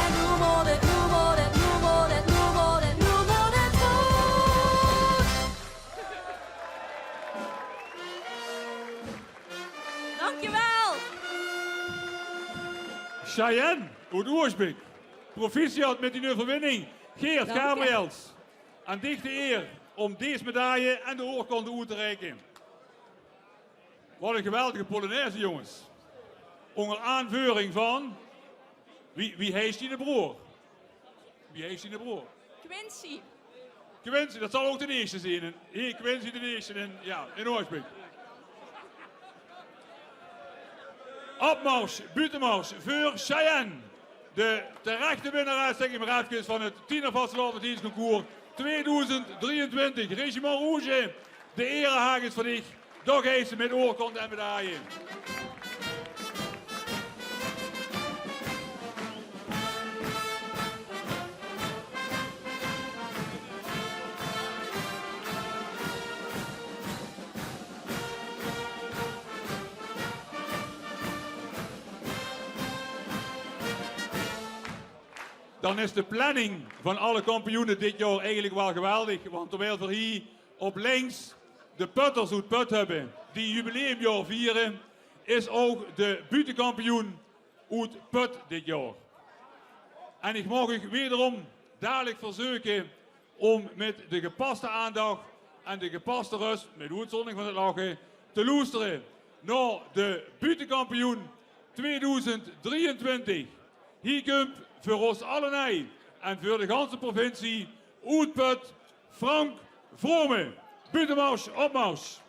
N: en hoe wordt het, hoe wordt het, hoe wordt het, hoe wordt het, hoe wordt het goed? Dankjewel!
A: Cheyenne uit Oersbeek. Proficiat met die overwinning. Geert
N: Dank je.
A: Gabriels. Aan dichte eer om deze medaille en de oorkonde uit te reiken. Wat een geweldige Polonaise, jongens. Onder aanvoering van... Wie heet die de broer? Wie heet die de broer?
N: Quincy.
A: Quincy, dat zal ook de eerste zijn. Hier, Quincy de eerste in Oersbeek. Opmars, buitenmars voor Cheyenne. De terechte winnares, zeg ik maar even, van het Tienervastelovensdienstconcours 2023. Regiment Rouge, de erehaag is voor dich. Doch heeft ze met oorkonde en medaille. Dan is de planning van alle kampioenen dit jaar eigenlijk wel geweldig. Want terwijl we hier op links de putters uit Put hebben die jubileumjaar vieren, is ook de buitenkampioen uit Put dit jaar. En ik mag u wederom dadelijk verzoeken om met de gepaste aandacht en de gepaste rust, met uitzondering van het lachen, te luisteren naar de buitenkampioen 2023. Hier komt voor ons allen en voor de ganse provincie uit Put, Frank Vrome. Buitenmars, opmars.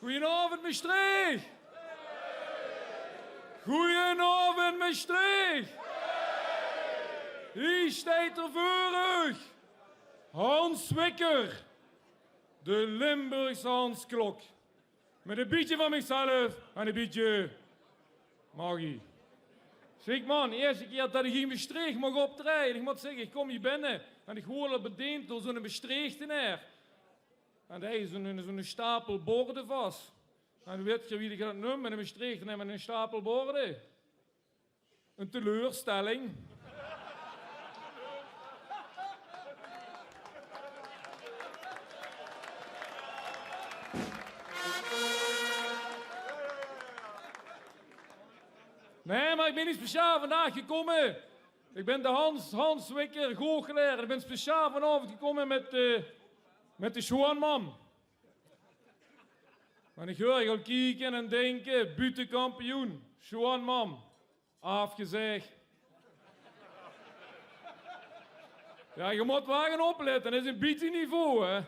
O: Goedenavond, Maastricht! Goedenavond, Maastricht! Hier staat er voor u Hans Wikker, de Limburgse Hans Klok. Met een beetje van mezelf en een beetje magie. Zeg man, eerste keer dat ik in Maastricht mag optreden, ik moet zeggen, ik kom hier binnen en ik word bediend door zo'n Maastrichtenaar. En hij is zo'n stapel borden vast. En weet je wie ik dat noem met een Maastrichtenaar met een stapel borden? Een teleurstelling. Nee, maar ik ben niet speciaal vandaag gekomen. Ik ben de Hans Wikker, goochelaar. Ik ben speciaal vanavond gekomen met de Schoonman. En ik hoor je al kijken en denken, buitenkampioen, Schoonman, afgezegd. Ja, je moet wel gaan opletten, dat is een beetje niveau, hè.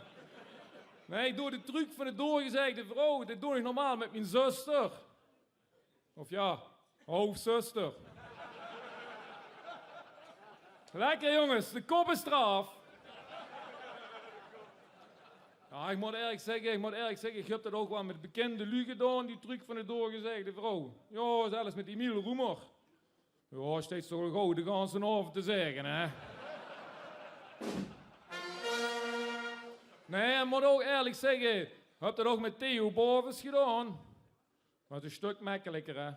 O: Nee, ik doe de truc van de doorgezegde vrouw, dat doe ik normaal met mijn zuster. Of ja, hoofdzuster. Lekker jongens, de kop is eraf. Ja, ik moet eerlijk zeggen, ik heb dat ook wel met bekende lui gedaan, die truc van de doorgezegde vrouw. Ja, zelfs met Emiel Roemer. Ja, steeds toch een gouden ganse over te zeggen, hè. Nee, ik moet ook eerlijk zeggen, ik heb dat ook met Theo Bovens gedaan. Maar het is een stuk makkelijker, hè.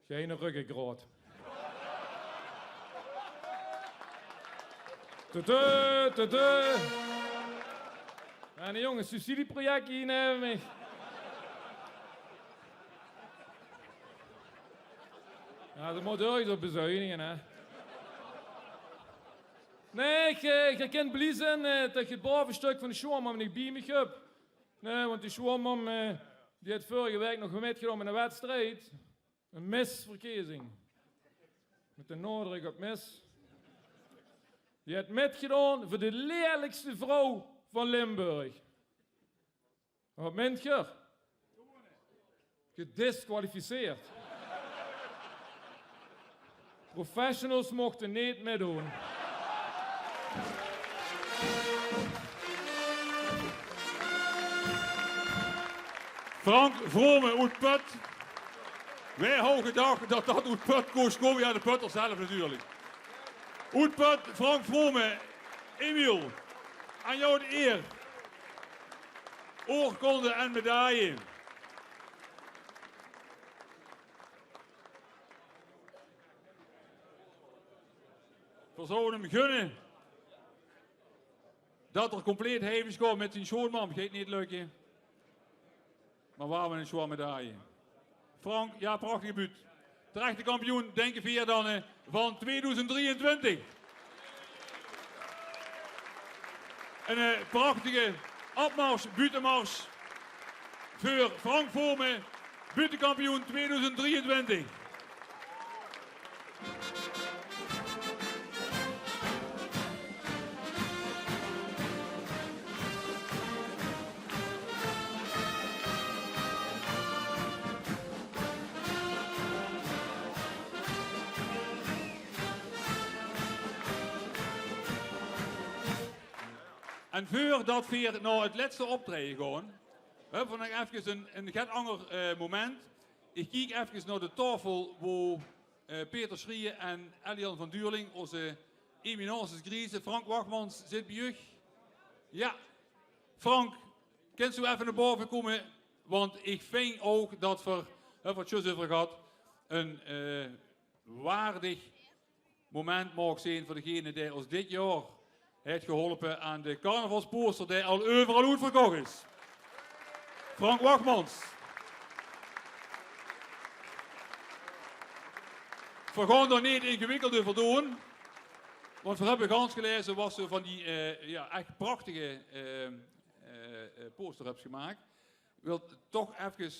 O: Geen ruggengraat. Tudu. En jongens, subsidieproject hier nemen me. Ja, dat moet ergens op bezuinigen, hè. Nee, je kunt bliezen dat je het bovenstuk van de Schoonman niet bij me hebt. Nee, want die Schoonman die had vorige week nog metgenomen in een wedstrijd. Een misverkiezing. Met een nadruk op mis. Die had metgedaan voor de lelijkste vrouw van Limburg. Wat meent je? Gedisqualificeerd. Professionals mochten niet meedoen.
A: Frank Vrome uit Put. Wij hadden gedacht dat dat uit Put koos komen. Ja, de Putter zelf natuurlijk. Uit Put, Frank Vrome, Emiel, aan jou de eer. Oorkonde en medaille. We zouden hem gunnen dat er compleet hevig komt met zijn schoonman. Vergeet niet lukken. Maar waar we een zwaar medaille. Frank, ja, prachtige buurt. Terechte kampioen, denk ik weer dan van 2023. Een prachtige opmars, buitenmars voor Frank Vrome, buitenkampioen 2023. En voordat we naar het laatste optreden gaan, we hebben vandaag even een get ander moment. Ik kijk even naar de tafel waar Peter Schrieën en Elian van Duurling, onze eminences griezen. Frank Wachmans zit bij u. Ja, Frank, kunt u even naar boven komen? Want ik vind ook dat we, wat je over gehad, een waardig moment mag zijn voor degene die ons dit jaar heeft geholpen aan de carnavalsposter die al overal uitverkocht is. Frank Wachmans. We gaan er niet ingewikkeld over doen. Want we hebben gans gelezen wat ze van die echt prachtige poster hebben gemaakt. Ik wil toch even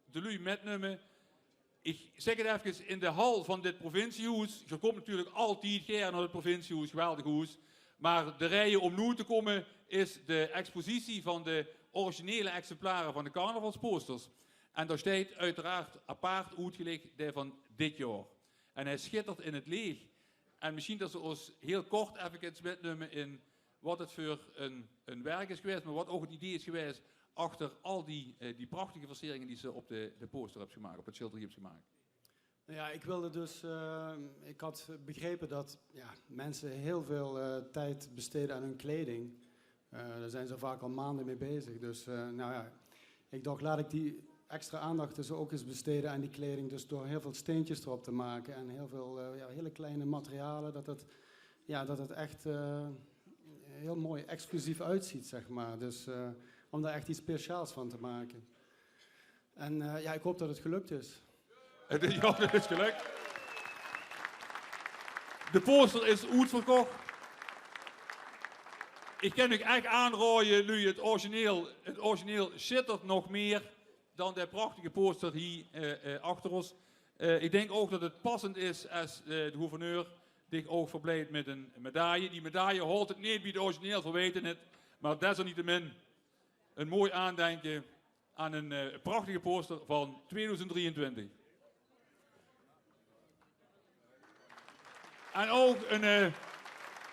A: de lui metnemen. Ik zeg het even, in de hal van dit provinciehuis. Je komt natuurlijk altijd graag naar het provinciehuis, geweldig huis. Maar de rijen om nu te komen is de expositie van de originele exemplaren van de carnavalsposters. En daar staat uiteraard apart uitgelegd die van dit jaar. En hij schittert in het leeg. En misschien dat ze ons heel kort even metnemen in wat het voor een werk is geweest, maar wat ook het idee is geweest achter al die prachtige versieringen die ze op de poster hebben gemaakt, op het schilderij hebben gemaakt.
P: Ja, ik wilde dus, ik had begrepen dat mensen heel veel tijd besteden aan hun kleding. Daar zijn ze vaak al maanden mee bezig. Dus ik dacht, laat ik die extra aandacht dus ook eens besteden aan die kleding. Dus door heel veel steentjes erop te maken en heel veel hele kleine materialen. Dat het echt heel mooi exclusief uitziet, zeg maar. Dus om daar echt iets speciaals van te maken. En ik hoop dat het gelukt is.
A: Ja, dat is gelukt. De poster is uitverkocht. Ik kan u echt aanraaien, nu het origineel schittert nog meer dan de prachtige poster hier achter ons. Ik denk ook dat het passend is als de gouverneur dich ook verblijdt met een medaille. Die medaille hoort het niet bij het origineel, we weten het. Maar desalniettemin een mooi aandenken aan een prachtige poster van 2023. En ook een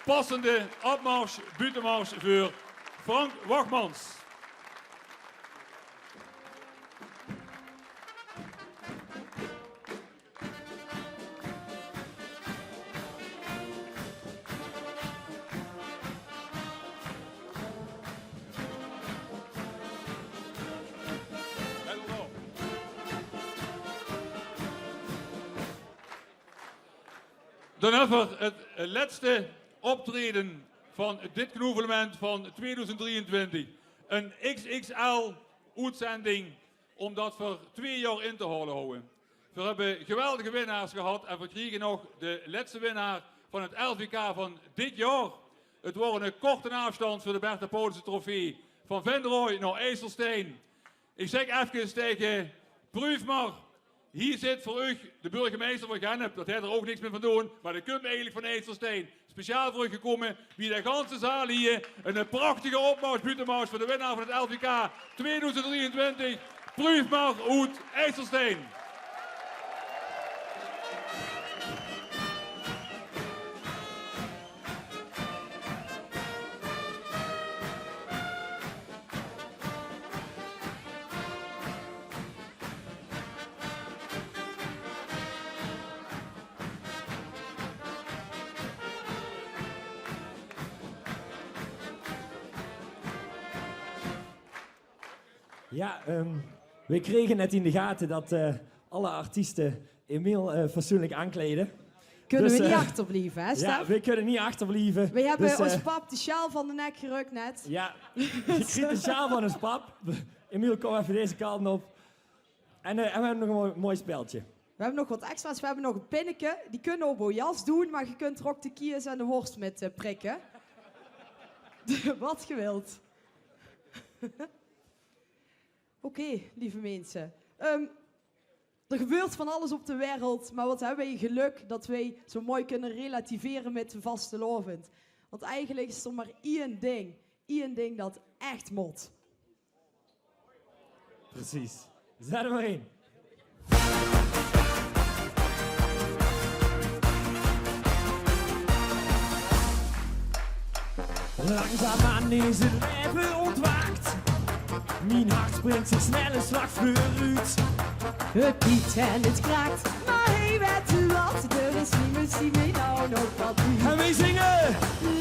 A: passende opmars, buitenmars voor Frank Wachmans. Dan hebben we het laatste optreden van dit knoevelement van 2023. Een XXL-uitzending om dat voor 2 jaar in te houden. We hebben geweldige winnaars gehad en we kregen nog de laatste winnaar van het LVK van dit jaar. Het wordt een korte afstand voor de Bertha Polense trofee van Venrooy naar IJsselstein. Ik zeg even tegen Proefmar. Hier zit voor u de burgemeester van Gennep, dat hij er ook niks meer van doen, maar de kunt eigenlijk van IJsselstein. Speciaal voor u gekomen, wie de ganse zaal hier, een prachtige opmars, buitenmars voor de winnaar van het LVK 2023, Proefmar uit IJsselstein.
Q: Ja, we kregen net in de gaten dat alle artiesten Emiel fatsoenlijk aankleden.
R: Kunnen we niet achterblijven, hè, Stef?
Q: Ja, we kunnen niet achterblijven.
R: We hebben
Q: dus,
R: ons pap de sjaal van de nek gerukt net.
Q: Ja, ik kreeg de sjaal van ons pap. Emiel, kom even deze kant op. En we hebben nog een mooi speltje.
R: We hebben nog wat extra's. We hebben nog een pinneke. Die kunnen op een jas doen, maar je kunt er ook de kies en de worst met prikken. Wat je wilt. Oké, lieve mensen. Er gebeurt van alles op de wereld, maar wat hebben wij geluk dat wij zo mooi kunnen relativeren met de vastelovend. Want eigenlijk is er maar één ding dat echt mot.
Q: Precies. Zet er maar in. Langzaamaan is het leven ontwaakt. Mijn hart springt zich snel een slag vooruit.
R: Het piet en het kraakt, maar hey, weet u wat? Er is niemand die mij nou nog wat doet.
Q: En wij zingen!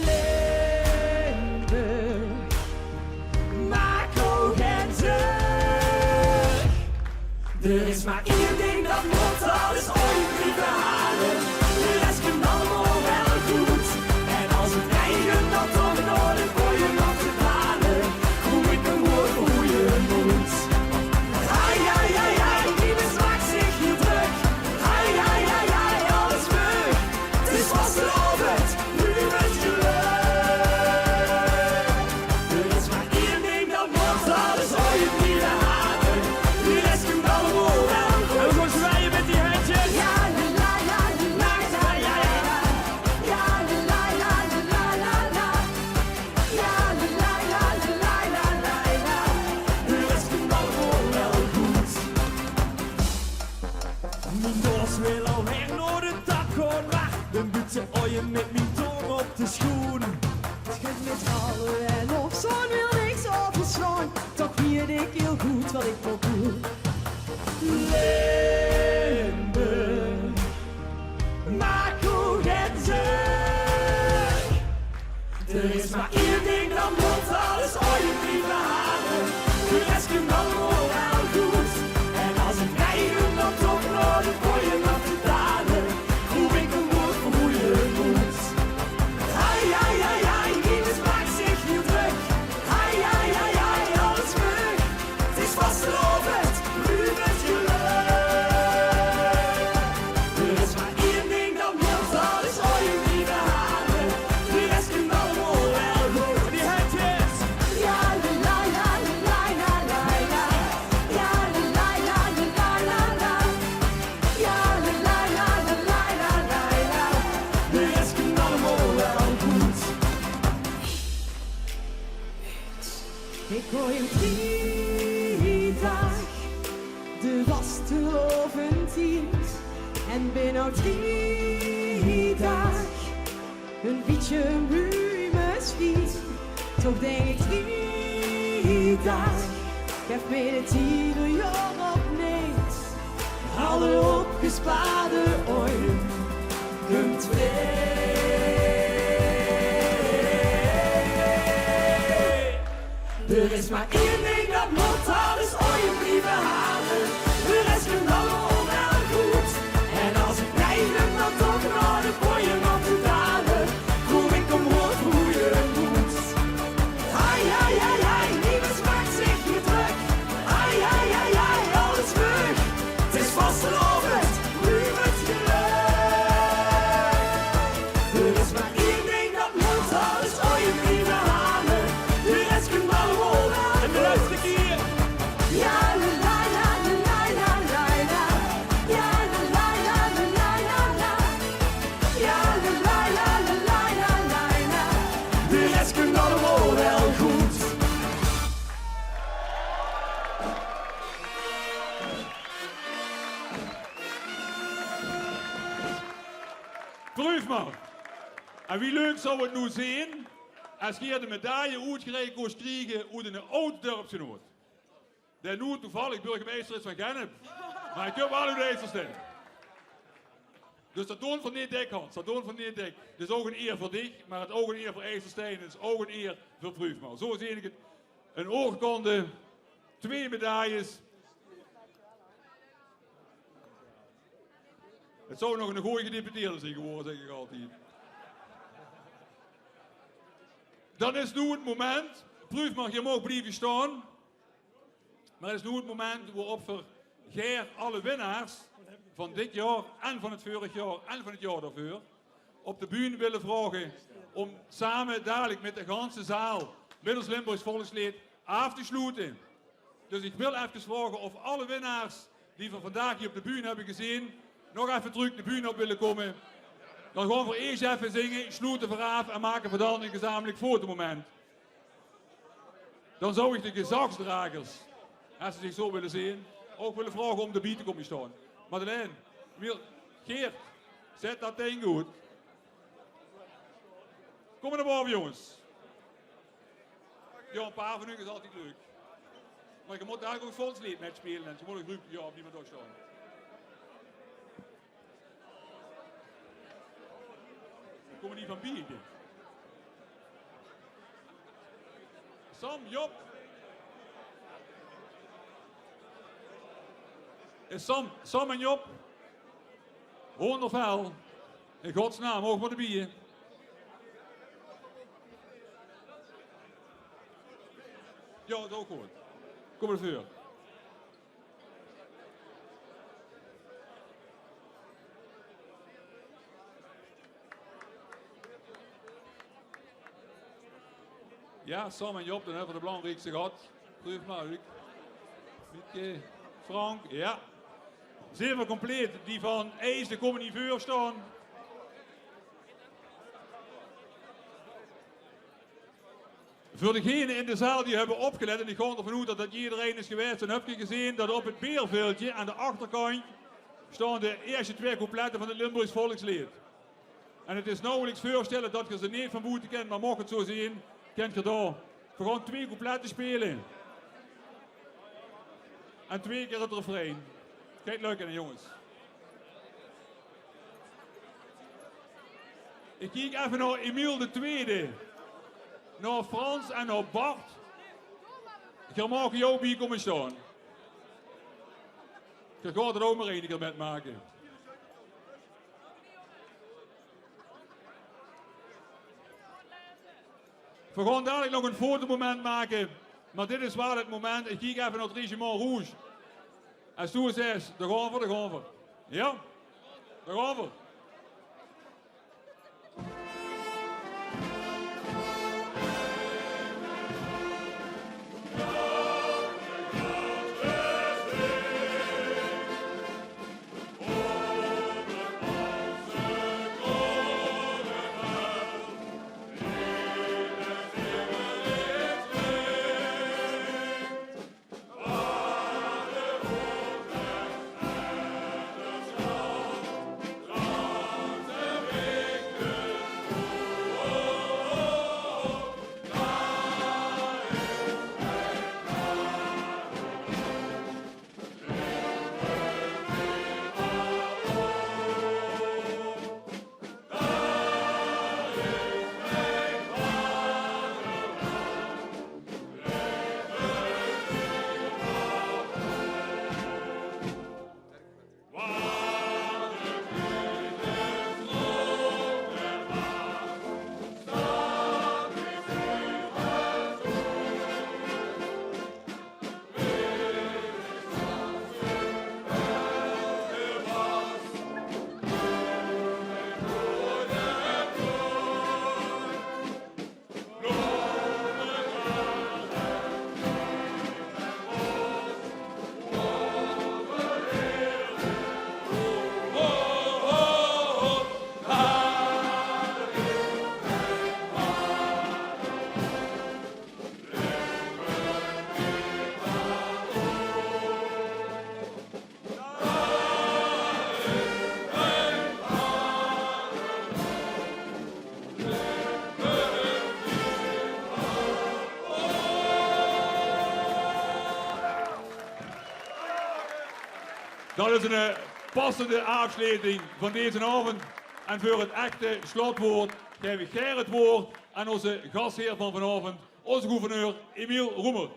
R: Limburg, maak hoog en terug.
Q: Er is maar één ding dat moet alles ooit niet behalen. De rest komt allemaal wel goed. En als het regent, dan toch nodig voor je nog te banen. Kom ik een woord voor hoe je moet. Ai, ai, ai, ai, niemand maakt zich niet druk. Ai, ai, ai, ai, alles vlug. Het is vastelovend, nu met geluk. Er is maar één ding dat moet alles ooit niet behalen. De rest komt allemaal wel goed. En we gaan zwaaien met die handjes. Ja, la, la, la, la, la, la, la. Ja, la, la, la, la, la, la. Ja, la, la, la, la, la, la, la. De rest komt allemaal wel goed. Mijn doos wil alweer naar de tap gaan, maar dan doet ze ooien met mijn tong op de schoen.
R: Schud met allen en nog zo'n wil niks overslaan. Toch weet ik heel goed wat ik wil doen.
Q: Limburg, maak hoog en zeg. Er is maar één ding, dan moet alles ooit niet behalen. De rest komt allemaal wel goed. En als het regent, dan toch nodig voor je nog te daden. Roep ik een woord voor hoe je moet. Ai, ai, ai, ai, niemand maakt zich niet druk. Ai, ai, ai, ai, alles vlug. Het is vastelovend, nu met geluk. Er is maar één ding, dat moet alles ooit niet behalen. De rest komt allemaal wel goed.
K: Gooi hem 3 dag de vastelovend in. En binnen 3 dag een beetje moe misschien. Toch denk ik 3 dag, geef me het ieder jaar opnieuw. Alle opgespaarde ooien komt er is maar één ding dat moet, dat is ooit blijven halen. De rest komt allemaal wel goed. En als ik blijf, dan toch naar de boeien om te dalen. Kom ik omhoog hoe je moet. Ai, ai, ai, ai, niemand maakt zich meer druk. Ai, ai, ai, ai, alles vlug. Het is vastelovend, nu het geluk. Er is maar één ding dat moet, dat is ooit blijven halen. De rest komt allemaal wel goed. En de laatste keer. Ja, la la la la la la la. Ja, la la la la la la. Ja, la la la la la la la. De rest komt allemaal wel goed.
A: Proef maar. En wie leuk zou het nu zijn als je de medaille uitgereikt kost krijgen uit een oud dorpsgenoot. Die nu toevallig burgemeester is van Gennep. Maar ik heb wel uw IJsselstein. Dus dat doen van niet dik, Hans. Dat doen van niet dik. Het is ook een eer voor dich, maar het is ook een eer voor IJsselstein. Het is ook een eer voor Proefmaal. Zo zie ik het. Een oorkonde, 2 medailles. Het zou nog een goede gedeputeerde zijn geworden, zeg ik altijd. Dan is nu het moment, Proefmaal, je mag blijven staan. Maar het is nu het moment waarop we Geer alle winnaars van dit jaar en van het vorig jaar en van het jaar daarvoor op de bühne willen vragen om samen dadelijk met de ganse zaal middels Limburgs Volkslied af te sluiten. Dus ik wil even vragen of alle winnaars die we vandaag hier op de bühne hebben gezien nog even terug de bühne op willen komen. Dan gewoon voor eerst even zingen, sluiten we af en maken we dan een gezamenlijk fotomoment. Dan zou ik de gezagsdragers, als ze zich zo willen zien, ook willen vragen om de biet te komen staan. Madeleine, Geert, zet dat ding goed. Kom maar naar boven, jongens. Ja, een paar van u is altijd leuk. Maar je moet daar ook volkslied met spelen en je moet ook ja, op niemand staan. We komen niet van biertje. Sam, Job. Is Sam en Job? Hoorn of hel? In Gods naam, hoog maar de bier. Ja, dat is ook goed. Kom maar voor. Ja, Sam en Job, dan hebben we de belangrijkste gehad. Proef maar, Luc. Mieke, Frank, ja. Zijn we compleet. Die van IJs, de komen niet voor staan. Voor degenen in de zaal die hebben opgelet, en ik ga ervan uit dat dat iedereen is geweest, dan heb je gezien dat op het beerveldje aan de achterkant staan de eerste 2 coupletten van het Limburgs Volkslied. En het is nauwelijks voorstellen dat je ze niet van buiten kent, maar mocht het zo zien, kent je daar. We gaan 2 coupletten spelen. En 2 keer het refrein. Kijk leuk aan, jongens. Ik kijk even naar Emiel de Tweede. Naar Frans en naar Bart. Je mag jou bij komen staan. Je gaat er ook maar één keer met maken. We gaan dadelijk nog een fotomoment maken. Maar dit is wel het moment. Ik kijk even naar het regiment Rouge. En toen zei ze, daar gaan we, daar gaan we. Ja? Daar gaan we. Dat is een passende afsluiting van deze avond. En voor het echte slotwoord geef ik Ger het woord aan onze gastheer van vanavond, onze gouverneur Emiel Roemer.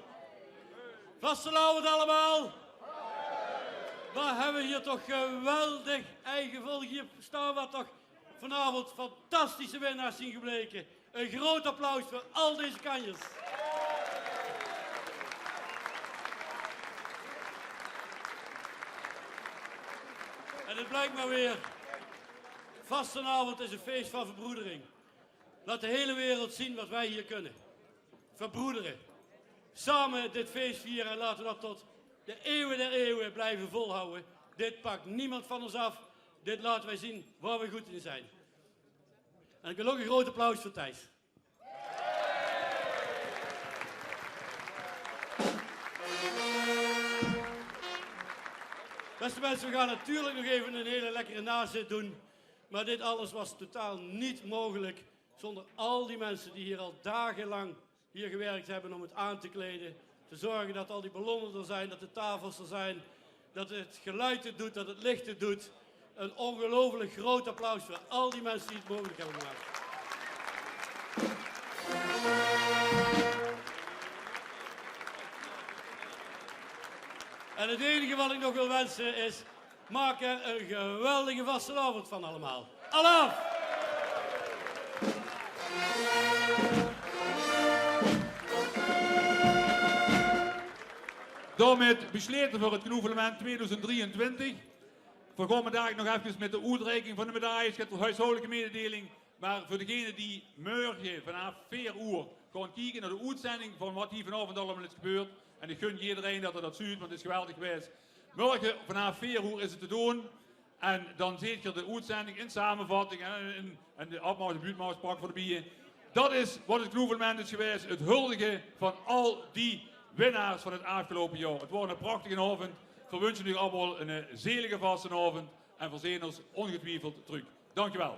F: Vastelavond allemaal! Wat hebben we hier toch geweldig eigenvuldig. Hier staan we toch vanavond fantastische winnaars zien gebleken. Een groot applaus voor al deze kanjers. En het blijkt maar weer. Vastenavond is een feest van verbroedering. Laat de hele wereld zien wat wij hier kunnen. Verbroederen. Samen dit feest vieren en laten we dat tot de eeuwen der eeuwen blijven volhouden. Dit pakt niemand van ons af. Dit laten wij zien waar we goed in zijn. En ik wil ook een groot applaus voor Thijs. Beste mensen, we gaan natuurlijk nog even een hele lekkere nazit doen. Maar dit alles was totaal niet mogelijk zonder al die mensen die hier al dagenlang hier gewerkt hebben om het aan te kleden. Te zorgen dat al die ballonnen er zijn, dat de tafels er zijn, dat het geluid het doet, dat het licht het doet. Een ongelooflijk groot applaus voor al die mensen die het mogelijk hebben gemaakt. En het enige wat ik nog wil wensen is, maak er een geweldige vastenavond van allemaal. Allah!
A: Daarmee besloten voor het Knoevelement 2023. We komen daar nog even met de uitreiking van de medailles. Het huishoudelijke mededeling. Maar voor degenen die morgen vanaf 4 uur gaan kijken naar de uitzending van wat hier vanavond allemaal is gebeurd. En ik gun iedereen dat er dat ziet, want het is geweldig geweest. Morgen vanaf 4 uur is het te doen. En dan ziet je de uitzending in samenvatting en de Abmaus, de buurtmaus sprak voor de bieren. Dat is wat het Knoevelement is geweest. Het huldigen van al die winnaars van het afgelopen jaar. Het wordt een prachtige avond. We wensen u allemaal een zelige vastenavond. En we zien ons ongetwijfeld terug. Dankjewel.